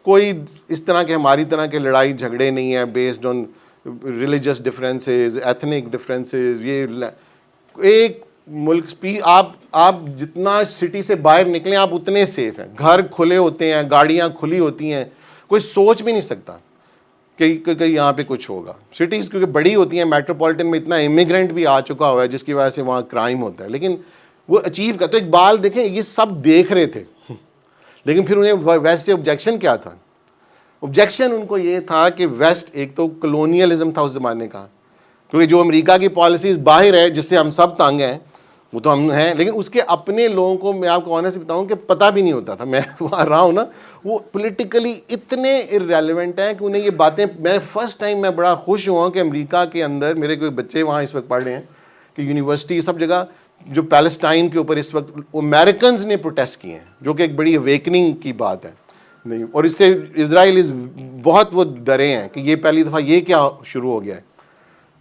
کوئی اس طرح کے ہماری طرح کے لڑائی جھگڑے نہیں ہیں based on religious differences, ethnic differences. یہ ایک ملک آپ جتنا سٹی سے باہر نکلیں آپ اتنے سیف ہیں. گھر کھلے ہوتے ہیں, گاڑیاں کھلی ہوتی ہیں, کوئی سوچ بھی نہیں سکتا کہ یہاں پہ کچھ ہوگا. سٹیز کیونکہ بڑی ہوتی ہیں, میٹروپولیٹن میں اتنا امیگرینٹ بھی آ چکا ہوا ہے جس کی وجہ سے وہاں کرائم ہوتا ہے, لیکن وہ اچیو کرتے. اقبال دیکھیں یہ سب دیکھ رہے تھے, لیکن پھر انہیں ویسٹ سے آبجیکشن کیا تھا؟ آبجیکشن ان کو یہ تھا کہ ویسٹ ایک تو کلونیلزم تھا اس زمانے کا, کیونکہ جو امریکہ کی پالیسیز باہر ہے جس سے ہم سب تنگ ہیں وہ تو ہم ہیں, لیکن اس کے اپنے لوگوں کو میں آپ کو آنےسٹلی بتاؤں کہ پتہ بھی نہیں ہوتا تھا. میں وہاں رہا ہوں نا, وہ پولیٹیکلی اتنے ارریلیونٹ ہیں کہ انہیں یہ باتیں, میں فرسٹ ٹائم میں بڑا خوش ہوا ہوں کہ امریکہ کے اندر میرے کوئی بچے وہاں اس وقت پڑھ رہے ہیں کہ یونیورسٹی سب جگہ جو پیلسٹائن کے اوپر اس وقت امریکنز نے پروٹیسٹ کیے ہیں, جو کہ ایک بڑی اویکننگ کی بات ہے. نہیں, اور اس سے اسرائیل بہت وہ ڈرے ہیں کہ یہ پہلی دفعہ یہ کیا شروع ہو گیا ہے.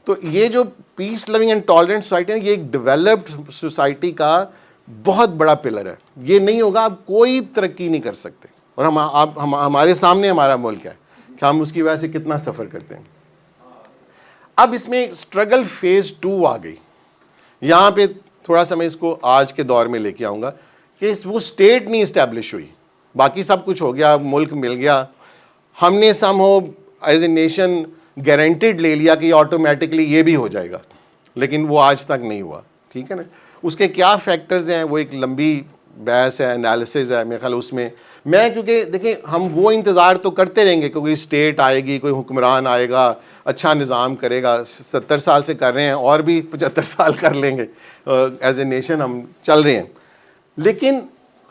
تو یہ جو پیس لونگ اینڈ ٹالرنٹ سوسائٹی ہے, یہ ایک ڈیولپڈ سوسائٹی کا بہت بڑا پلر ہے. یہ نہیں ہوگا آپ کوئی ترقی نہیں کر سکتے. اور ہمارے سامنے ہمارا ملک ہے کہ ہم اس کی وجہ سے کتنا سفر کرتے ہیں. اب اس میں اسٹرگل فیز 2 آ گئی. یہاں پہ تھوڑا سا میں اس کو آج کے دور میں لے کے آؤں گا کہ وہ اسٹیٹ نہیں اسٹیبلش ہوئی, باقی سب کچھ ہو گیا, ملک مل گیا, ہم نے سم ہو ایز اے نیشن گارنٹیڈ لے لیا کہ یہ آٹومیٹکلی یہ بھی ہو جائے گا, لیکن وہ آج تک نہیں ہوا. ٹھیک ہے نا, اس کے کیا فیکٹرز ہیں وہ ایک لمبی بحث ہے, انالیسز ہے میرے خیال اس میں. میں کیونکہ دیکھیں ہم وہ انتظار تو کرتے رہیں گے کہ کوئی اسٹیٹ آئے گی, کوئی حکمران آئے گا, اچھا نظام کرے گا. 70 سال سے کر رہے ہیں, اور بھی 75 سال کر لیں گے, ایز اے نیشن ہم چل رہے ہیں. لیکن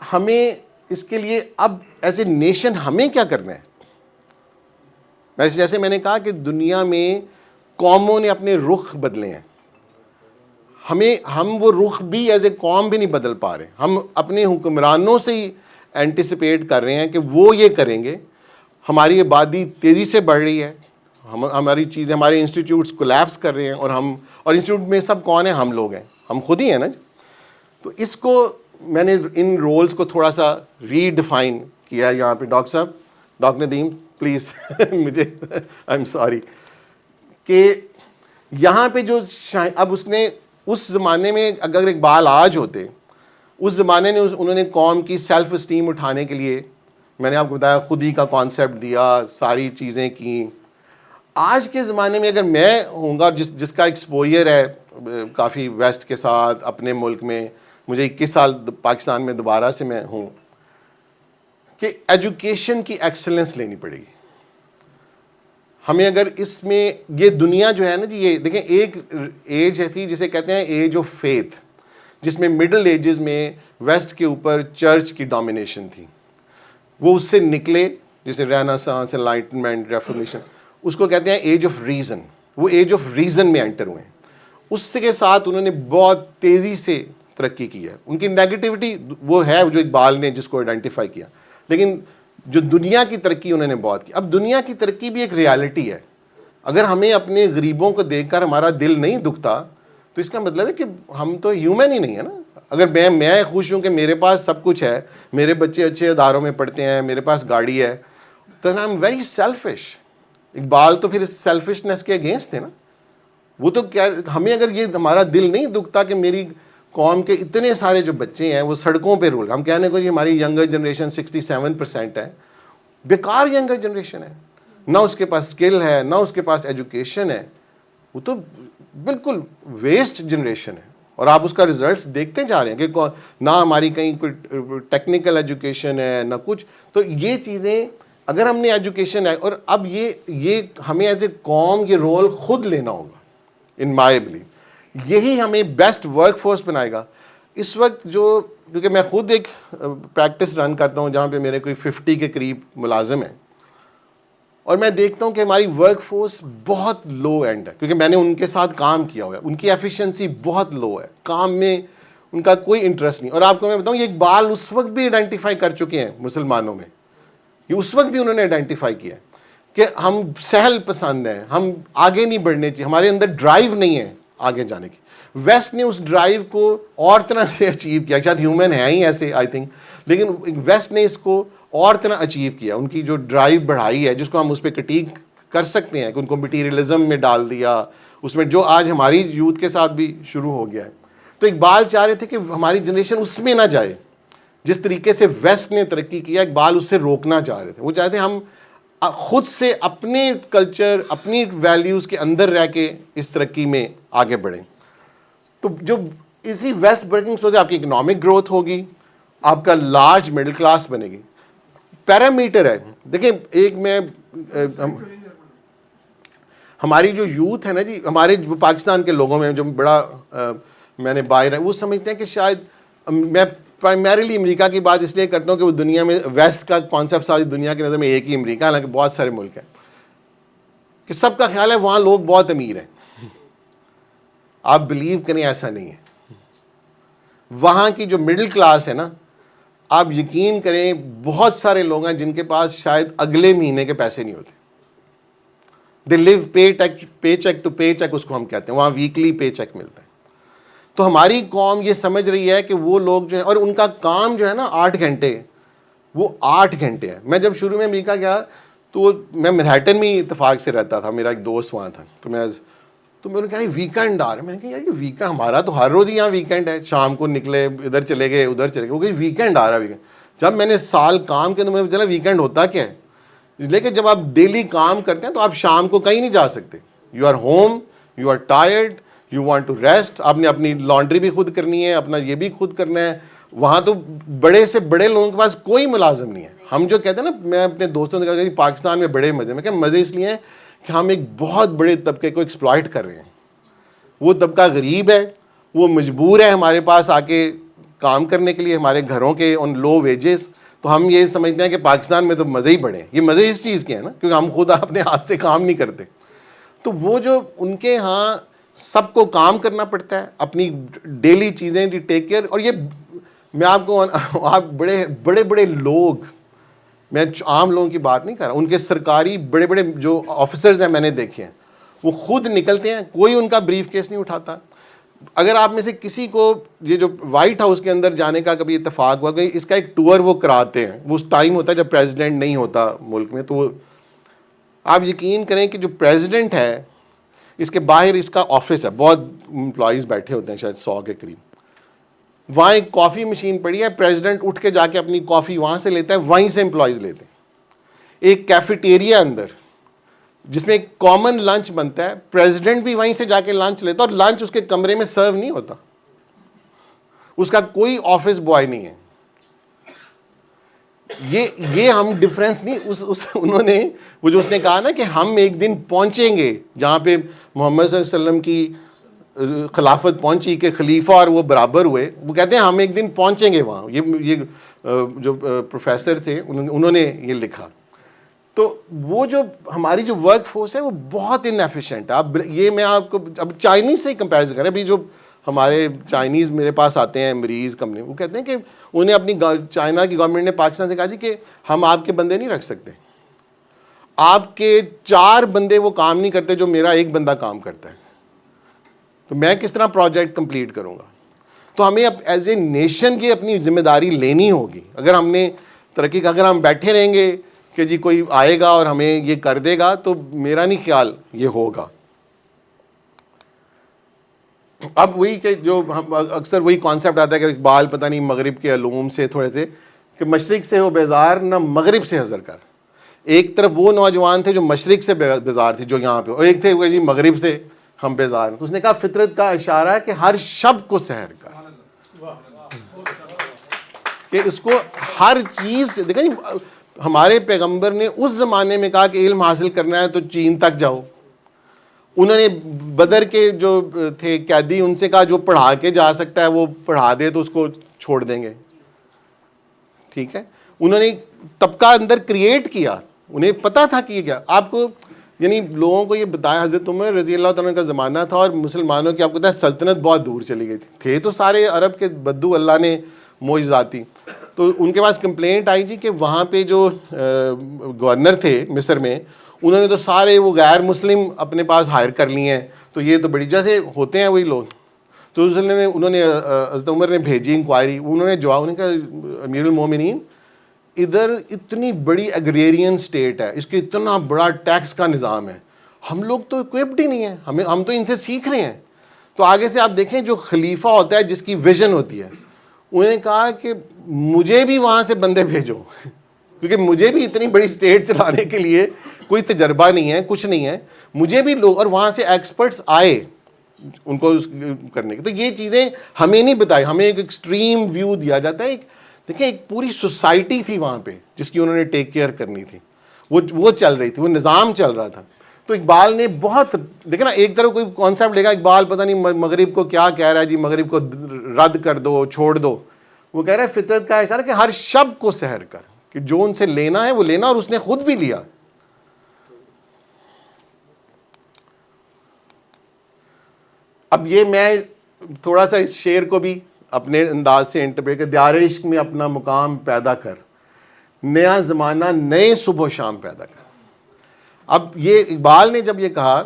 ہمیں اس کے لیے اب ایز اے نیشن ہمیں کیا کرنا ہے؟ جیسے میں نے کہا کہ دنیا میں قوموں نے اپنے رخ بدلے ہیں, ہم وہ رخ بھی ایز اے قوم بھی نہیں بدل پا رہے. ہم اپنے حکمرانوں سے ہی اینٹیسپیٹ کر رہے ہیں کہ وہ یہ کریں گے. ہماری آبادی تیزی سے بڑھ رہی ہے, ہماری چیزیں, ہمارے انسٹیٹیوٹس کولیپس کر رہے ہیں, اور انسٹیٹیوٹ میں سب کون ہیں؟ ہم لوگ ہیں, ہم خود ہی ہیں نا. تو اس کو میں نے ان رولز کو تھوڑا سا ری ڈیفائن کیا ہے یہاں پہ. ڈاکٹر ندیم پلیز مجھے آئی ایم سوری کہ یہاں پہ جو اب اس نے اس زمانے میں اگر اقبال آج ہوتے, اس زمانے میں انہوں نے قوم کی سیلف اسٹیم اٹھانے کے لیے, میں نے آپ کو بتایا, خودی کا کانسیپٹ دیا, ساری چیزیں کی. آج کے زمانے میں اگر میں ہوں گا جس کا ایکسپوئر ہے کافی ویسٹ کے ساتھ اپنے ملک میں, مجھے 21 سال پاکستان میں دوبارہ سے میں ہوں, کہ ایجوکیشن کی ایکسلنس لینی پڑے گی ہمیں. اگر اس میں یہ دنیا جو ہے نا جی, یہ دیکھیں ایک ایج تھی جسے کہتے ہیں ایج آف فیتھ, جس میں مڈل ایجز میں ویسٹ کے اوپر چرچ کی ڈومینیشن تھی. وہ اس سے نکلے, جسے رینیسانس, انلائٹنمنٹ, ریفارمیشن, اس کو کہتے ہیں ایج آف ریزن. وہ ایج آف ریزن میں انٹر ہوئے ہیں. اس کے ساتھ انہوں نے بہت تیزی سے ترقی کی ہے. ان کی نیگیٹیوٹی وہ ہے جو اقبال نے جس کو آئیڈینٹیفائی کیا, لیکن جو دنیا کی ترقی انہوں نے بہت کی. اب دنیا کی ترقی بھی ایک ریالٹی ہے. اگر ہمیں اپنے غریبوں کو دیکھ کر ہمارا دل نہیں دکھتا تو اس کا مطلب ہے کہ ہم تو ہیومن ہی نہیں ہے نا. اگر میں خوش ہوں کہ میرے پاس سب کچھ ہے, میرے بچے اچھے اداروں میں پڑھتے ہیں, میرے پاس گاڑی ہے, تو I am very selfish. Iqbal تو پھر اس سیلفشنس کے اگینسٹ تھے نا. وہ تو کیا, ہمیں اگر یہ ہمارا دل نہیں دکھتا کہ میری قوم کے اتنے سارے جو بچے ہیں وہ سڑکوں پہ رول, ہم کہنے کو یہ ہماری ینگر جنریشن 67% ہے, بیکار ینگر جنریشن ہے, نہ اس کے پاس اسکل ہے, نہ اس کے پاس ایجوکیشن ہے, وہ تو بالکل ویسٹ جنریشن ہے. اور آپ اس کا ریزلٹس دیکھتے جا رہے ہیں کہ نہ ہماری کہیں کوئی ٹیکنیکل ایجوکیشن ہے نہ کچھ. تو یہ چیزیں اگر ہم نے ایجوکیشن ہے, اور اب یہ ہمیں ایز اے قوم یہ رول خود لینا ہوگا ان مائی بلیو. یہی ہمیں بیسٹ ورک فورس بنائے گا. اس وقت کیونکہ میں خود ایک پریکٹس رن کرتا ہوں جہاں پہ میرے کوئی 50 کے قریب ملازم ہیں, اور میں دیکھتا ہوں کہ ہماری ورک فورس بہت لو اینڈ ہے, کیونکہ میں نے ان کے ساتھ کام کیا ہوا ہے. ان کی ایفیشنسی بہت لو ہے کام میں, ان کا کوئی انٹرسٹ نہیں. اور آپ کو میں بتاؤں یہ اقبال اس وقت بھی آئیڈینٹیفائی کر چکے ہیں مسلمانوں میں, یہ اس وقت بھی انہوں نے آئیڈینٹیفائی کیا کہ ہم سہل پسند ہیں, ہم آگے نہیں بڑھنے چاہیے, ہمارے اندر ڈرائیو نہیں ہے آگے جانے کی. ویسٹ نے اس ڈرائیو کو اور طرح سے اچیو کیا, شاید ہیومن ہے ہی ایسے آئی تھنک, لیکن ویسٹ نے اس کو اور طرح اچیو کیا. ان کی جو ڈرائیو بڑھائی ہے, جس کو ہم اس پہ کرٹیک کر سکتے ہیں کہ ان کو مٹیریلزم میں ڈال دیا, اس میں جو آج ہماری یوتھ کے ساتھ بھی شروع ہو گیا ہے. تو اقبال چاہ رہے تھے کہ ہماری جنریشن اس میں نہ جائے جس طریقے سے ویسٹ نے ترقی کیا. اقبال اس سے روکنا چاہ رہے تھے. وہ چاہتے ہیں ہم خود سے اپنے کلچر, اپنی ویلیوز کے اندر رہ کے اس ترقی میں آگے بڑھیں. تو جو اسی ویسٹ برننگ سوچے, آپ کی اکنامک گروتھ ہوگی, آپ کا لارج مڈل کلاس بنے گی. پیرامیٹر ہے دیکھیں, ایک میں ہماری جو یوتھ ہے نا جی, ہمارے پاکستان کے لوگوں میں جو بڑا میں نے باہر ہے, وہ سمجھتے ہیں کہ شاید, میں پرائمریلی امریکہ کی بات اس لیے کرتا ہوں کہ وہ دنیا میں ویسٹ کا کانسیپٹ ساری دنیا کی نظر میں ایک ہی امریکہ, حالانکہ بہت سارے ملک ہیں, کہ سب کا خیال ہے وہاں لوگ بہت امیر ہیں. آپ بلیو کریں ایسا نہیں ہے. وہاں کی جو مڈل کلاس ہے نا, آپ یقین کریں بہت سارے لوگ ہیں جن کے پاس شاید اگلے مہینے کے پیسے نہیں ہوتے. دے لیو پے چیک ٹو پے چیک, اس کو ہم کہتے ہیں, وہاں ویکلی پے چیک ملتا ہے. تو ہماری قوم یہ سمجھ رہی ہے کہ وہ لوگ جو ہیں, اور ان کا کام جو ہے نا 8 گھنٹے, وہ 8 گھنٹے ہے. میں جب شروع میں امریکہ گیا تو میں منہیٹن میں اتفاق سے رہتا تھا, میرا ایک دوست وہاں تھا, تو میں نے کہا ویکینڈ آ رہا ہے. میں نے کہا یار یہ ویکینڈ, ہمارا تو ہر روز ہی یہاں ویکینڈ ہے, شام کو نکلے ادھر چلے گئے ادھر چلے گئے, وہ کہ ویکینڈ آ رہا ہے ویکینڈ. جب میں نے سال کام کیا تو مجھے چلا ویکینڈ ہوتا کیا ہے. لیکن جب آپ ڈیلی کام کرتے ہیں تو آپ شام کو کہیں نہیں جا سکتے. You are home, you are tired, you want to rest. آپ نے اپنی لانڈری بھی خود کرنی ہے, اپنا یہ بھی خود کرنا ہے. وہاں تو بڑے سے بڑے لوگوں کے پاس کوئی ملازم نہیں ہے. ہم جو کہتے ہیں نا, میں اپنے دوستوں سے کہا کہ پاکستان میں بڑے مزے, میں کہ مزے اس لیے ہیں کہ ہم ایک بہت بڑے طبقے کو ایکسپلائٹ کر رہے ہیں. وہ طبقہ غریب ہے, وہ مجبور ہے ہمارے پاس آ کے کام کرنے کے لیے, ہمارے گھروں کے آن لو ویجز. تو ہم یہ سمجھتے ہیں کہ پاکستان میں تو مزے ہی بڑے ہیں. یہ مزے اس چیز کے ہیں نا, کیونکہ ہم خود اپنے ہاتھ سے کام نہیں کرتے. تو وہ جو ان کے ہاں سب کو کام کرنا پڑتا ہے, اپنی ڈیلی چیزیں ٹیک کیئر. اور یہ میں آپ کو, آپ بڑے بڑے بڑے لوگ, میں عام لوگوں کی بات نہیں کر رہا, ان کے سرکاری بڑے بڑے جو آفیسرز ہیں میں نے دیکھے ہیں, وہ خود نکلتے ہیں, کوئی ان کا بریف کیس نہیں اٹھاتا. اگر آپ میں سے کسی کو یہ جو وائٹ ہاؤس کے اندر جانے کا کبھی اتفاق ہوا کہ اس کا ایک ٹور وہ کراتے ہیں, وہ اس ٹائم ہوتا ہے جب پریزیڈنٹ نہیں ہوتا ملک میں, تو آپ یقین کریں کہ جو پریزیڈنٹ ہے اس کے باہر اس کا آفس ہے, بہت امپلائیز بیٹھے ہوتے ہیں, شاید 100 کے قریب. وہاں ایک کافی مشین پڑی ہے, پریزیڈنٹ اٹھ کے جا کے اپنی کافی وہاں سے لیتا ہے, وہیں سے امپلائیز لیتے ہیں. ایک کیفیٹیریا اندر جس میں ایک کامن لنچ بنتا ہے, پریزیڈنٹ بھی وہیں سے جا کے لنچ لیتا ہے, اور لنچ اس کے کمرے میں سرو نہیں ہوتا, اس کا کوئی آفس بوائے نہیں ہے. یہ ہم ڈفرینس نہیں, انہوں نے وہ جو اس نے کہا نا کہ ہم ایک دن پہنچیں گے جہاں پہ محمد صلی اللہ علیہ وسلم کی خلافت پہنچی کہ خلیفہ اور وہ برابر ہوئے, وہ کہتے ہیں ہم ایک دن پہنچیں گے وہاں. یہ جو پروفیسر تھے انہوں نے یہ لکھا. تو وہ جو ہماری جو ورک فورس ہے وہ بہت انیفیشینٹ ہے. اب یہ میں آپ کو اب چائنیز سے کمپیریزن کریں, ابھی جو ہمارے چائنیز میرے پاس آتے ہیں مریض کمپنی, وہ کہتے ہیں کہ انہیں اپنی چائنا کی گورنمنٹ نے پاکستان سے کہا جی کہ ہم آپ کے بندے نہیں رکھ سکتے, آپ کے 4 بندے وہ کام نہیں کرتے جو میرا ایک بندہ کام کرتا ہے, تو میں کس طرح پروجیکٹ کمپلیٹ کروں گا. تو ہمیں اب ایز اے نیشن کی اپنی ذمہ داری لینی ہوگی. اگر ہم نے ترقی کا, اگر ہم بیٹھے رہیں گے کہ جی کوئی آئے گا اور ہمیں یہ کر دے گا, تو میرا نہیں خیال یہ ہوگا. اب وہی کہ جو اکثر وہی کانسیپٹ آتا ہے کہ اقبال پتہ نہیں مغرب کے علوم سے تھوڑے سے, کہ مشرق سے ہو بیزار نہ مغرب سے حذر کر. ایک طرف وہ نوجوان تھے جو مشرق سے بیزار تھے جو یہاں پہ, اور ایک تھے وہ جی مغرب سے ہم بیزار ہیں. تو اس نے کہا فطرت کا اشارہ ہے کہ ہر شب کو سحر کر, کہ اس کو ہر چیز دیکھیں. ہمارے پیغمبر نے اس زمانے میں کہا کہ علم حاصل کرنا ہے تو چین تک جاؤ. انہوں نے بدر کے جو تھے قیدی, ان سے کہا جو پڑھا کے جا سکتا ہے وہ پڑھا دے تو اس کو چھوڑ دیں گے. ٹھیک ہے, انہوں نے طبقہ اندر کریٹ کیا, انہیں پتا تھا کہ یہ کیا. آپ کو یعنی لوگوں کو یہ بتایا حضرت عمر رضی اللہ تعالیٰ کا زمانہ تھا اور مسلمانوں کی آپ کو پتہ ہے سلطنت بہت دور چلی گئی تھے تو سارے عرب کے بدو اللہ نے معجزاتی. تو ان کے پاس کمپلینٹ آئی جی کہ وہاں پہ جو گورنر تھے مصر میں انہوں نے تو سارے وہ غیر مسلم اپنے پاس ہائر کر لیے ہیں, تو یہ تو بڑی جیسے ہوتے ہیں وہی لوگ. تو انہوں نے حضرت عمر نے بھیجی انکوائری, انہوں نے جواب نے کہا امیر المومنین ادھر اتنی بڑی ایگریرین سٹیٹ ہے, اس کے اتنا بڑا ٹیکس کا نظام ہے, ہم لوگ تو اکوپڈ ہی نہیں ہیں, ہم تو ان سے سیکھ رہے ہیں. تو آگے سے آپ دیکھیں جو خلیفہ ہوتا ہے جس کی ویژن ہوتی ہے, انہوں نے کہا کہ مجھے بھی وہاں سے بندے بھیجو کیونکہ مجھے بھی اتنی بڑی سٹیٹ چلانے کے لیے کوئی تجربہ نہیں ہے, کچھ نہیں ہے, مجھے بھی لوگ, اور وہاں سے ایکسپرٹس آئے ان کو کرنے کے. تو یہ چیزیں ہمیں نہیں بتائی, ہمیں ایک ایکسٹریم ویو دیا جاتا ہے. دیکھیں ایک پوری سوسائٹی تھی وہاں پہ جس کی انہوں نے ٹیک کیئر کرنی تھی, وہ چل رہی تھی, وہ نظام چل رہا تھا. تو اقبال نے بہت دیکھیں نا, ایک طرف کوئی کانسیپٹ لے گا اقبال پتہ نہیں مغرب کو کیا کہہ رہا ہے جی, مغرب کو رد کر دو, چھوڑ دو. وہ کہہ رہا ہے فطرت کا اشارہ کہ ہر شب کو سحر کر, کہ جو ان سے لینا ہے وہ لینا, اور اس نے خود بھی لیا. اب یہ میں تھوڑا سا اس شعر کو بھی اپنے انداز سے انٹرپریٹ کر, دیار عشق میں اپنا مقام پیدا کر, نیا زمانہ نئے صبح و شام پیدا کر. اب یہ اقبال نے جب یہ کہا,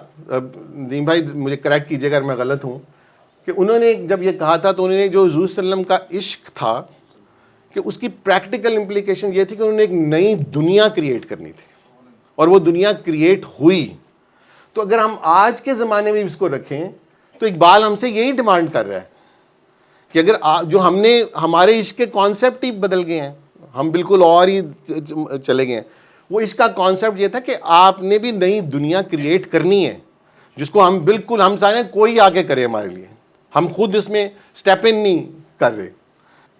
نیم بھائی مجھے کریکٹ کیجیے اگر میں غلط ہوں, کہ انہوں نے جب یہ کہا تھا تو انہوں نے جو حضور صلی اللہ علیہ وسلم کا عشق تھا کہ اس کی پریکٹیکل امپلیکیشن یہ تھی کہ انہوں نے ایک نئی دنیا کریٹ کرنی تھی, اور وہ دنیا کریٹ ہوئی. تو اگر ہم آج کے زمانے میں اس کو رکھیں تو اقبال ہم سے یہی ڈیمانڈ کر رہا ہے کہ اگر جو ہم نے, ہمارے عشق کے کانسیپٹ ہی بدل گئے ہیں, ہم بالکل اور ہی چلے گئے ہیں. وہ اس کا کانسیپٹ یہ تھا کہ آپ نے بھی نئی دنیا کریٹ کرنی ہے جس کو ہم بالکل, ہم چاہیں کوئی آگے کرے ہمارے لیے, ہم خود اس میں سٹیپ ان نہیں کر رہے.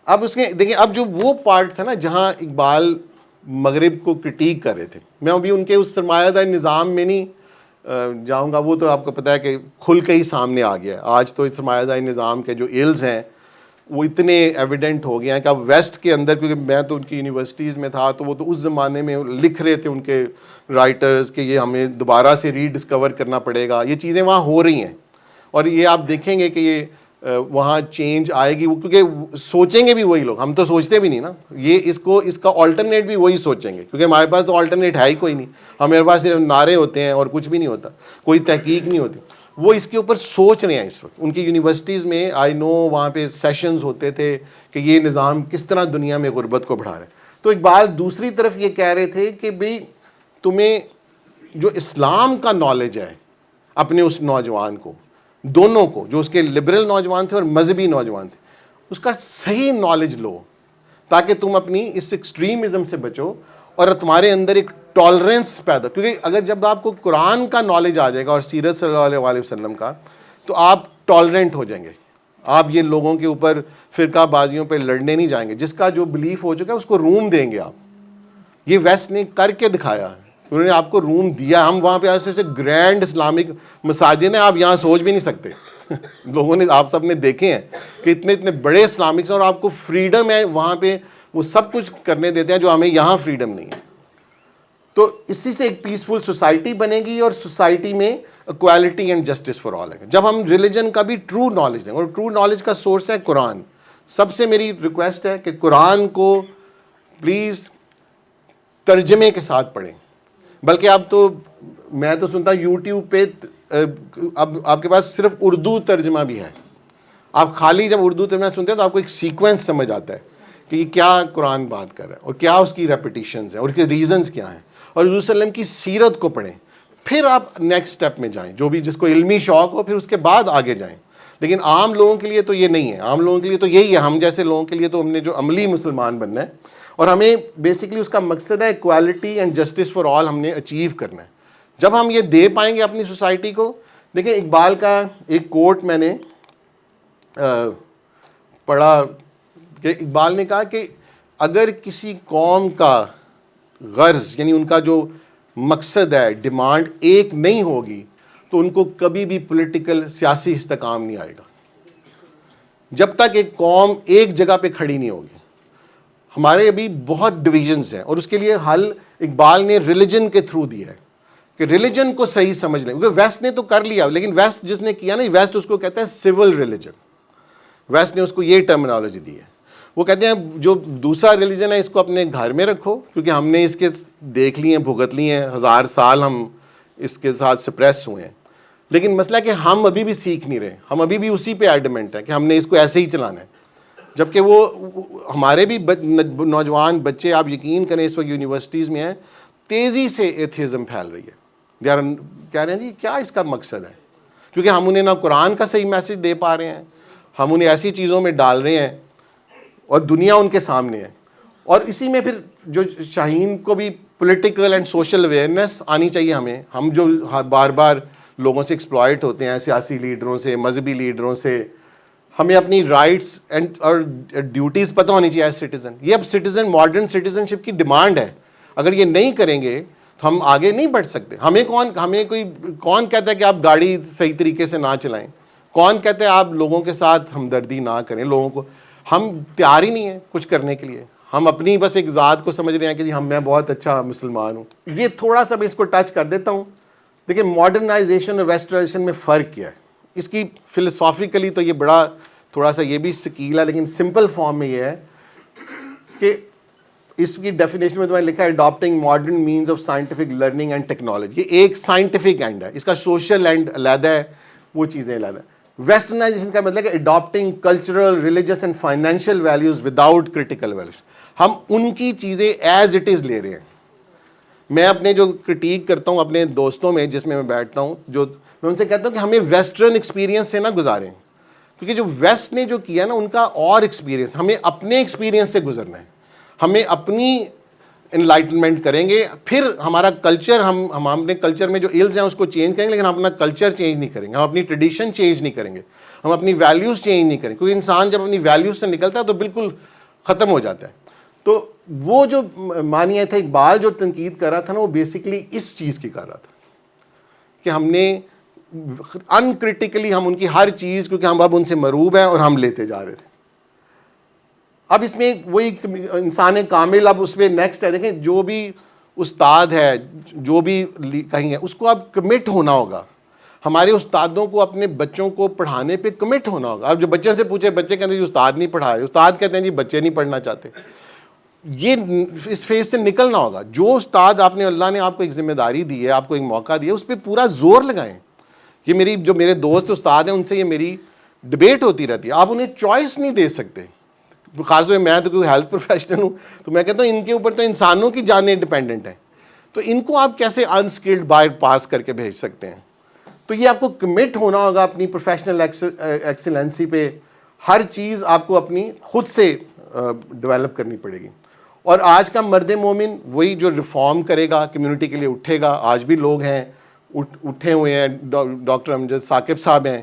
اب اس کے دیکھیں, اب جو وہ پارٹ تھا نا جہاں اقبال مغرب کو کرٹیک کر رہے تھے, میں ابھی ان کے اس سرمایہ دار نظام میں نہیں جاؤں گا, وہ تو آپ کو پتہ ہے کہ کھل کے ہی سامنے آ گیا ہے. آج تو سرمایہ داری نظام کے جو ایلز ہیں وہ اتنے ایویڈنٹ ہو گئے ہیں کہ اب ویسٹ کے اندر, کیونکہ میں تو ان کی یونیورسٹیز میں تھا, تو وہ تو اس زمانے میں لکھ رہے تھے ان کے رائٹرز کہ یہ ہمیں دوبارہ سے ری ڈسکور کرنا پڑے گا. یہ چیزیں وہاں ہو رہی ہیں, اور یہ آپ دیکھیں گے کہ یہ وہاں چینج آئے گی, کیونکہ سوچیں گے بھی وہی لوگ, ہم تو سوچتے بھی نہیں نا, یہ اس کا آلٹرنیٹ بھی وہی سوچیں گے, کیونکہ ہمارے پاس تو آلٹرنیٹ ہے ہی کوئی نہیں. ہمارے پاس صرف نعرے ہوتے ہیں اور کچھ بھی نہیں ہوتا, کوئی تحقیق نہیں ہوتی. وہ اس کے اوپر سوچ رہے ہیں اس وقت. ان کی یونیورسٹیز میں آئی نو وہاں پہ سیشنز ہوتے تھے کہ یہ نظام کس طرح دنیا میں غربت کو بڑھا رہا ہے. تو اقبال دوسری طرف یہ کہہ رہے تھے کہ بھئی تمہیں جو اسلام کا نالج ہے اپنے اس نوجوان کو, دونوں کو, جو اس کے لبرل نوجوان تھے اور مذہبی نوجوان تھے, اس کا صحیح نالج لو تاکہ تم اپنی اس ایکسٹریمزم سے بچو اور تمہارے اندر ایک ٹالرنس پیدا, کیونکہ اگر جب آپ کو قرآن کا نالج آ جائے گا اور سیرت صلی اللہ علیہ وسلم کا, تو آپ ٹالرنٹ ہو جائیں گے. آپ یہ لوگوں کے اوپر فرقہ بازیوں پہ لڑنے نہیں جائیں گے. جس کا جو بلیف ہو چکا ہے اس کو روم دیں گے آپ. یہ ویسٹ نے کر کے دکھایا, انہوں نے آپ کو روم دیا. ہم وہاں پہ ایسے گرینڈ اسلامک مساجد ہیں, آپ یہاں سوچ بھی نہیں سکتے. لوگوں نے, آپ سب نے دیکھے ہیں کہ اتنے بڑے اسلامکس, اور آپ کو فریڈم ہے وہاں پہ, وہ سب کچھ کرنے دیتے ہیں جو ہمیں یہاں فریڈم نہیں ہے. تو اسی سے ایک پیسفل سوسائٹی بنے گی, اور سوسائٹی میں equality and justice for all ہے. جب ہم ریلیجن کا بھی ٹرو نالج لیں, اور ٹرو نالج کا سورس ہے قرآن. سب سے میری ریکویسٹ ہے کہ قرآن کو پلیز ترجمے کے ساتھ پڑھیں. بلکہ اب تو میں تو سنتا ہوں یوٹیوب پہ اب آپ کے پاس صرف اردو ترجمہ بھی ہے. آپ خالی جب اردو ترجمہ سنتے ہیں تو آپ کو ایک سیکوینس سمجھ آتا ہے کہ یہ کیا قرآن بات کر رہا ہے, اور کیا اس کی ریپیٹیشنز ہیں, اور اس کے ریزنز کیا ہیں. اور حضور صلی اللہ علیہ وسلم کی سیرت کو پڑھیں, پھر آپ نیکسٹ سٹیپ میں جائیں. جو بھی جس کو علمی شوق ہو پھر اس کے بعد آگے جائیں. لیکن عام لوگوں کے لیے تو یہ نہیں ہے. عام لوگوں کے لیے تو یہی ہے, ہم جیسے لوگوں کے لیے تو ہم نے جو عملی مسلمان بننا ہے, اور ہمیں بیسکلی اس کا مقصد ہے equality and justice for all ہم نے اچیو کرنا ہے. جب ہم یہ دے پائیں گے اپنی سوسائٹی کو. دیکھیں اقبال کا ایک کوٹ میں نے پڑھا کہ اقبال نے کہا کہ اگر کسی قوم کا غرض, یعنی ان کا جو مقصد ہے, ڈیمانڈ ایک نہیں ہوگی تو ان کو کبھی بھی پولیٹیکل سیاسی استحکام نہیں آئے گا. جب تک ایک قوم ایک جگہ پہ کھڑی نہیں ہوگی. ہمارے ابھی بہت ڈویژنز ہیں, اور اس کے لیے حل اقبال نے ریلیجن کے تھرو دیا ہے کہ ریلیجن کو صحیح سمجھ لیں, کیونکہ ویسٹ نے تو کر لیا, لیکن ویسٹ جس نے کیا نا, ویسٹ اس کو کہتا ہے سول ریلیجن. ویسٹ نے اس کو یہ ٹرمینالوجی دی ہے. وہ کہتے ہیں جو دوسرا ریلیجن ہے اس کو اپنے گھر میں رکھو, کیونکہ ہم نے اس کے دیکھ لی ہیں, بھگت لی ہیں, 1000 سال ہم اس کے ساتھ سپریس ہوئے ہیں. لیکن مسئلہ ہے کہ ہم ابھی بھی سیکھ نہیں رہے, ہم ابھی بھی اسی پہ ایڈمنٹ ہیں کہ ہم نے اس کو ایسے ہی چلانا ہے. جبکہ وہ ہمارے بھی نوجوان بچے, آپ یقین کریں اس وقت یونیورسٹیز میں ہیں, تیزی سے ایتھیزم پھیل رہی ہے. کہہ رہے ہیں جی کیا اس کا مقصد ہے, کیونکہ ہم انہیں نہ قرآن کا صحیح میسج دے پا رہے ہیں, ہم انہیں ایسی چیزوں میں ڈال رہے ہیں اور دنیا ان کے سامنے ہے. اور اسی میں پھر جو شاہین کو بھی پولیٹیکل اینڈ سوشل اویئرنیس آنی چاہیے ہمیں, ہم جو بار بار لوگوں سے ایکسپلائٹ ہوتے ہیں, سیاسی لیڈروں سے, مذہبی لیڈروں سے, ہمیں اپنی رائٹس اینڈ اور ڈیوٹیز پتہ ہونی چاہیے ایز سٹیزن. یہ اب سٹیزن, ماڈرن سٹیزن شپ کی ڈیمانڈ ہے. اگر یہ نہیں کریں گے تو ہم آگے نہیں بڑھ سکتے. ہمیں کون کہتا ہے کہ آپ گاڑی صحیح طریقے سے نہ چلائیں, کون کہتا ہے آپ لوگوں کے ساتھ ہمدردی نہ کریں لوگوں کو. ہم تیار ہی نہیں ہیں کچھ کرنے کے لیے, ہم اپنی بس ایک ذات کو سمجھ رہے ہیں کہ جی میں بہت اچھا مسلمان ہوں. یہ تھوڑا سا میں اس کو ٹچ کر دیتا ہوں. دیکھیں ماڈرنائزیشن اور ویسٹرنائزیشن میں فرق کیا ہے, اس کی فلسافیکلی تو یہ بڑا تھوڑا سا یہ بھی سکیل ہے, لیکن سمپل فارم میں یہ ہے کہ اس کی ڈیفینیشن میں تمہیں لکھا ہے adapting modern means of scientific learning and technology. یہ ایک سائنٹیفک اینڈ ہے, اس کا سوشل اینڈ علیحدہ ہے, وہ چیزیں علیحدہ ہے. ویسٹرنائزیشن کا مطلب ہے adopting cultural, religious and financial values without critical values. ہم ان کی چیزیں ایز اٹ از لے رہے ہیں. میں اپنے جو کرٹیک کرتا ہوں اپنے دوستوں میں جس میں بیٹھتا ہوں, جو میں ان سے کہتا ہوں کہ ہمیں ویسٹرن ایکسپیرینس سے نہ گزاریں, کیونکہ جو ویسٹ نے جو کیا نا ان کا اور ایکسپیرینس, ہمیں اپنے ایکسپیرینس سے گزرنا ہے. ہمیں اپنی انلائٹنمنٹ کریں گے, پھر ہمارا کلچر, ہم اپنے کلچر میں جو ایلز ہیں اس کو چینج کریں گے, لیکن ہم اپنا کلچر چینج نہیں کریں گے, ہم اپنی ٹریڈیشن چینج نہیں کریں گے, ہم اپنی ویلیوز چینج نہیں کریں گے. کیونکہ انسان جب اپنی ویلیوز سے نکلتا ہے تو بالکل ختم ہو جاتا ہے. تو وہ جو مانیہ تھا اقبال جو تنقید کر رہا تھا نا, وہ بیسیکلی اس چیز کی کر رہا تھا کہ ہم نے انکریٹیکلی ہم ان کی ہر چیز, کیونکہ ہم اب ان سے مروب ہیں اور ہم لیتے جا رہے تھے. اب اس میں وہی انسان کامل, اب اس پہ نیکسٹ ہے. دیکھیں جو بھی استاد ہے, جو بھی کہیں گے, اس کو اب کمٹ ہونا ہوگا. ہمارے استادوں کو اپنے بچوں کو پڑھانے پہ کمٹ ہونا ہوگا. اب جو بچے سے پوچھے, بچے کہتے ہیں جی استاد نہیں پڑھا رہے, استاد کہتے ہیں جی بچے نہیں پڑھنا چاہتے. یہ اس فیز سے نکلنا ہوگا. جو استاد آپ نے, اللہ نے آپ کو ایک ذمہ داری دی ہے, آپ کو ایک موقع دیا, اس پہ پورا زور لگائیں. یہ میرے دوست استاد ہیں, ان سے یہ میری ڈبیٹ ہوتی رہتی ہے. آپ انہیں چوائس نہیں دے سکتے. خاص طور پہ میں تو کوئی ہیلتھ پروفیشنل ہوں, تو میں کہتا ہوں ان کے اوپر تو انسانوں کی جانیں ڈپینڈنٹ ہیں, تو ان کو آپ کیسے انسکلڈ بائی پاس کر کے بھیج سکتے ہیں. تو یہ آپ کو کمٹ ہونا ہوگا اپنی پروفیشنل ایکسلنسی پہ. ہر چیز آپ کو اپنی خود سے ڈیولپ کرنی پڑے گی. اور آج کا مرد مومن وہی جو ریفارم کرے گا, کمیونٹی کے لیے اٹھے گا. آج بھی لوگ ہیں اٹھے ہوئے ہیں, ڈاکٹر امجد ثاقب صاحب ہیں,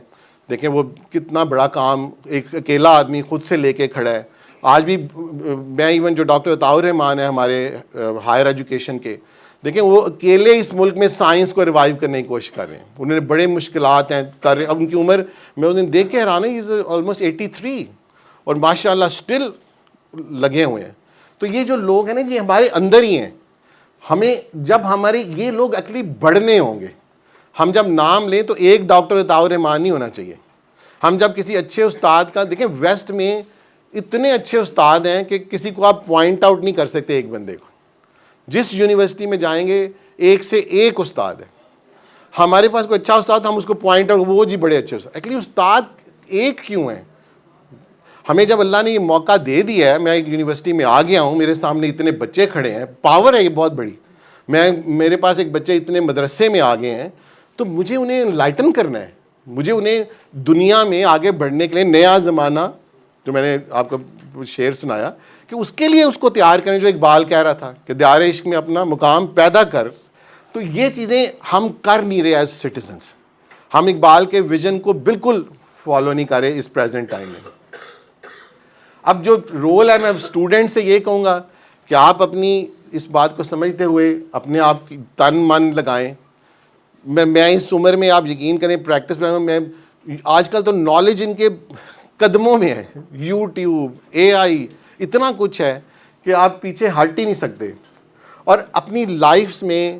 دیکھیں وہ کتنا بڑا کام ایک اکیلا آدمی خود سے لے کے کھڑا ہے. آج بھی میں ایون جو ڈاکٹر عطاء الرحمان ہیں ہمارے ہائر ایجوکیشن کے, دیکھیں وہ اکیلے اس ملک میں سائنس کو ریوائیو کرنے کی کوشش کر رہے ہیں. انہوں نے بڑے مشکلات ہیں کر رہے ہیں. اب ان کی عمر میں انہیں دیکھ کے حیران ہوں, از آلموسٹ 83 اور ماشاء اللہ اسٹل لگے ہوئے ہیں. تو یہ جو لوگ ہیں نا, یہ ہمارے اندر ہی ہیں. ہمیں جب ہمارے یہ لوگ ایکچولی بڑھنے ہوں گے, ہم جب نام لیں تو ایک ڈاکٹر عطاء الرحمان نہیں ہونا چاہیے. ہم جب کسی اچھے استاد کا, دیکھیں ویسٹ میں اتنے اچھے استاد ہیں کہ کسی کو آپ پوائنٹ آؤٹ نہیں کر سکتے ایک بندے کو. جس یونیورسٹی میں جائیں گے ایک سے ایک استاد ہے. ہمارے پاس کوئی اچھا استاد, ہم اس کو پوائنٹ آؤٹ, وہ جی بڑے اچھے استاد. ایکچولی استاد ایک کیوں ہیں؟ ہمیں جب اللہ نے یہ موقع دے دیا ہے, میں ایک یونیورسٹی میں آ گیا ہوں, میرے سامنے اتنے بچے کھڑے ہیں, پاور ہے یہ بہت بڑی. میرے پاس ایک بچے اتنے مدرسے میں آ گئے ہیں, تو مجھے انہیں انلائٹن کرنا ہے. مجھے انہیں دنیا میں آگے بڑھنے کے لیے نیا زمانہ, جو میں نے آپ کو شعر سنایا, کہ اس کے لیے اس کو تیار کریں, جو اقبال کہہ رہا تھا کہ دیار عشق میں اپنا مقام پیدا کر. تو یہ چیزیں ہم کر نہیں رہے ایز سٹیزنس. ہم اقبال کے ویژن کو بالکل فالو نہیں کر رہے اس پریزنٹ ٹائم میں. اب جو رول ہے, میں اسٹوڈنٹ سے یہ کہوں گا کہ آپ اپنی اس بات کو سمجھتے ہوئے اپنے آپ کی تن من لگائیں. میں اس عمر میں, آپ یقین کریں, پریکٹس میں آج کل تو نالج ان کے قدموں میں ہے. یوٹیوب, اے آئی, اتنا کچھ ہے کہ آپ پیچھے ہٹ ہی نہیں سکتے. اور اپنی لائفز میں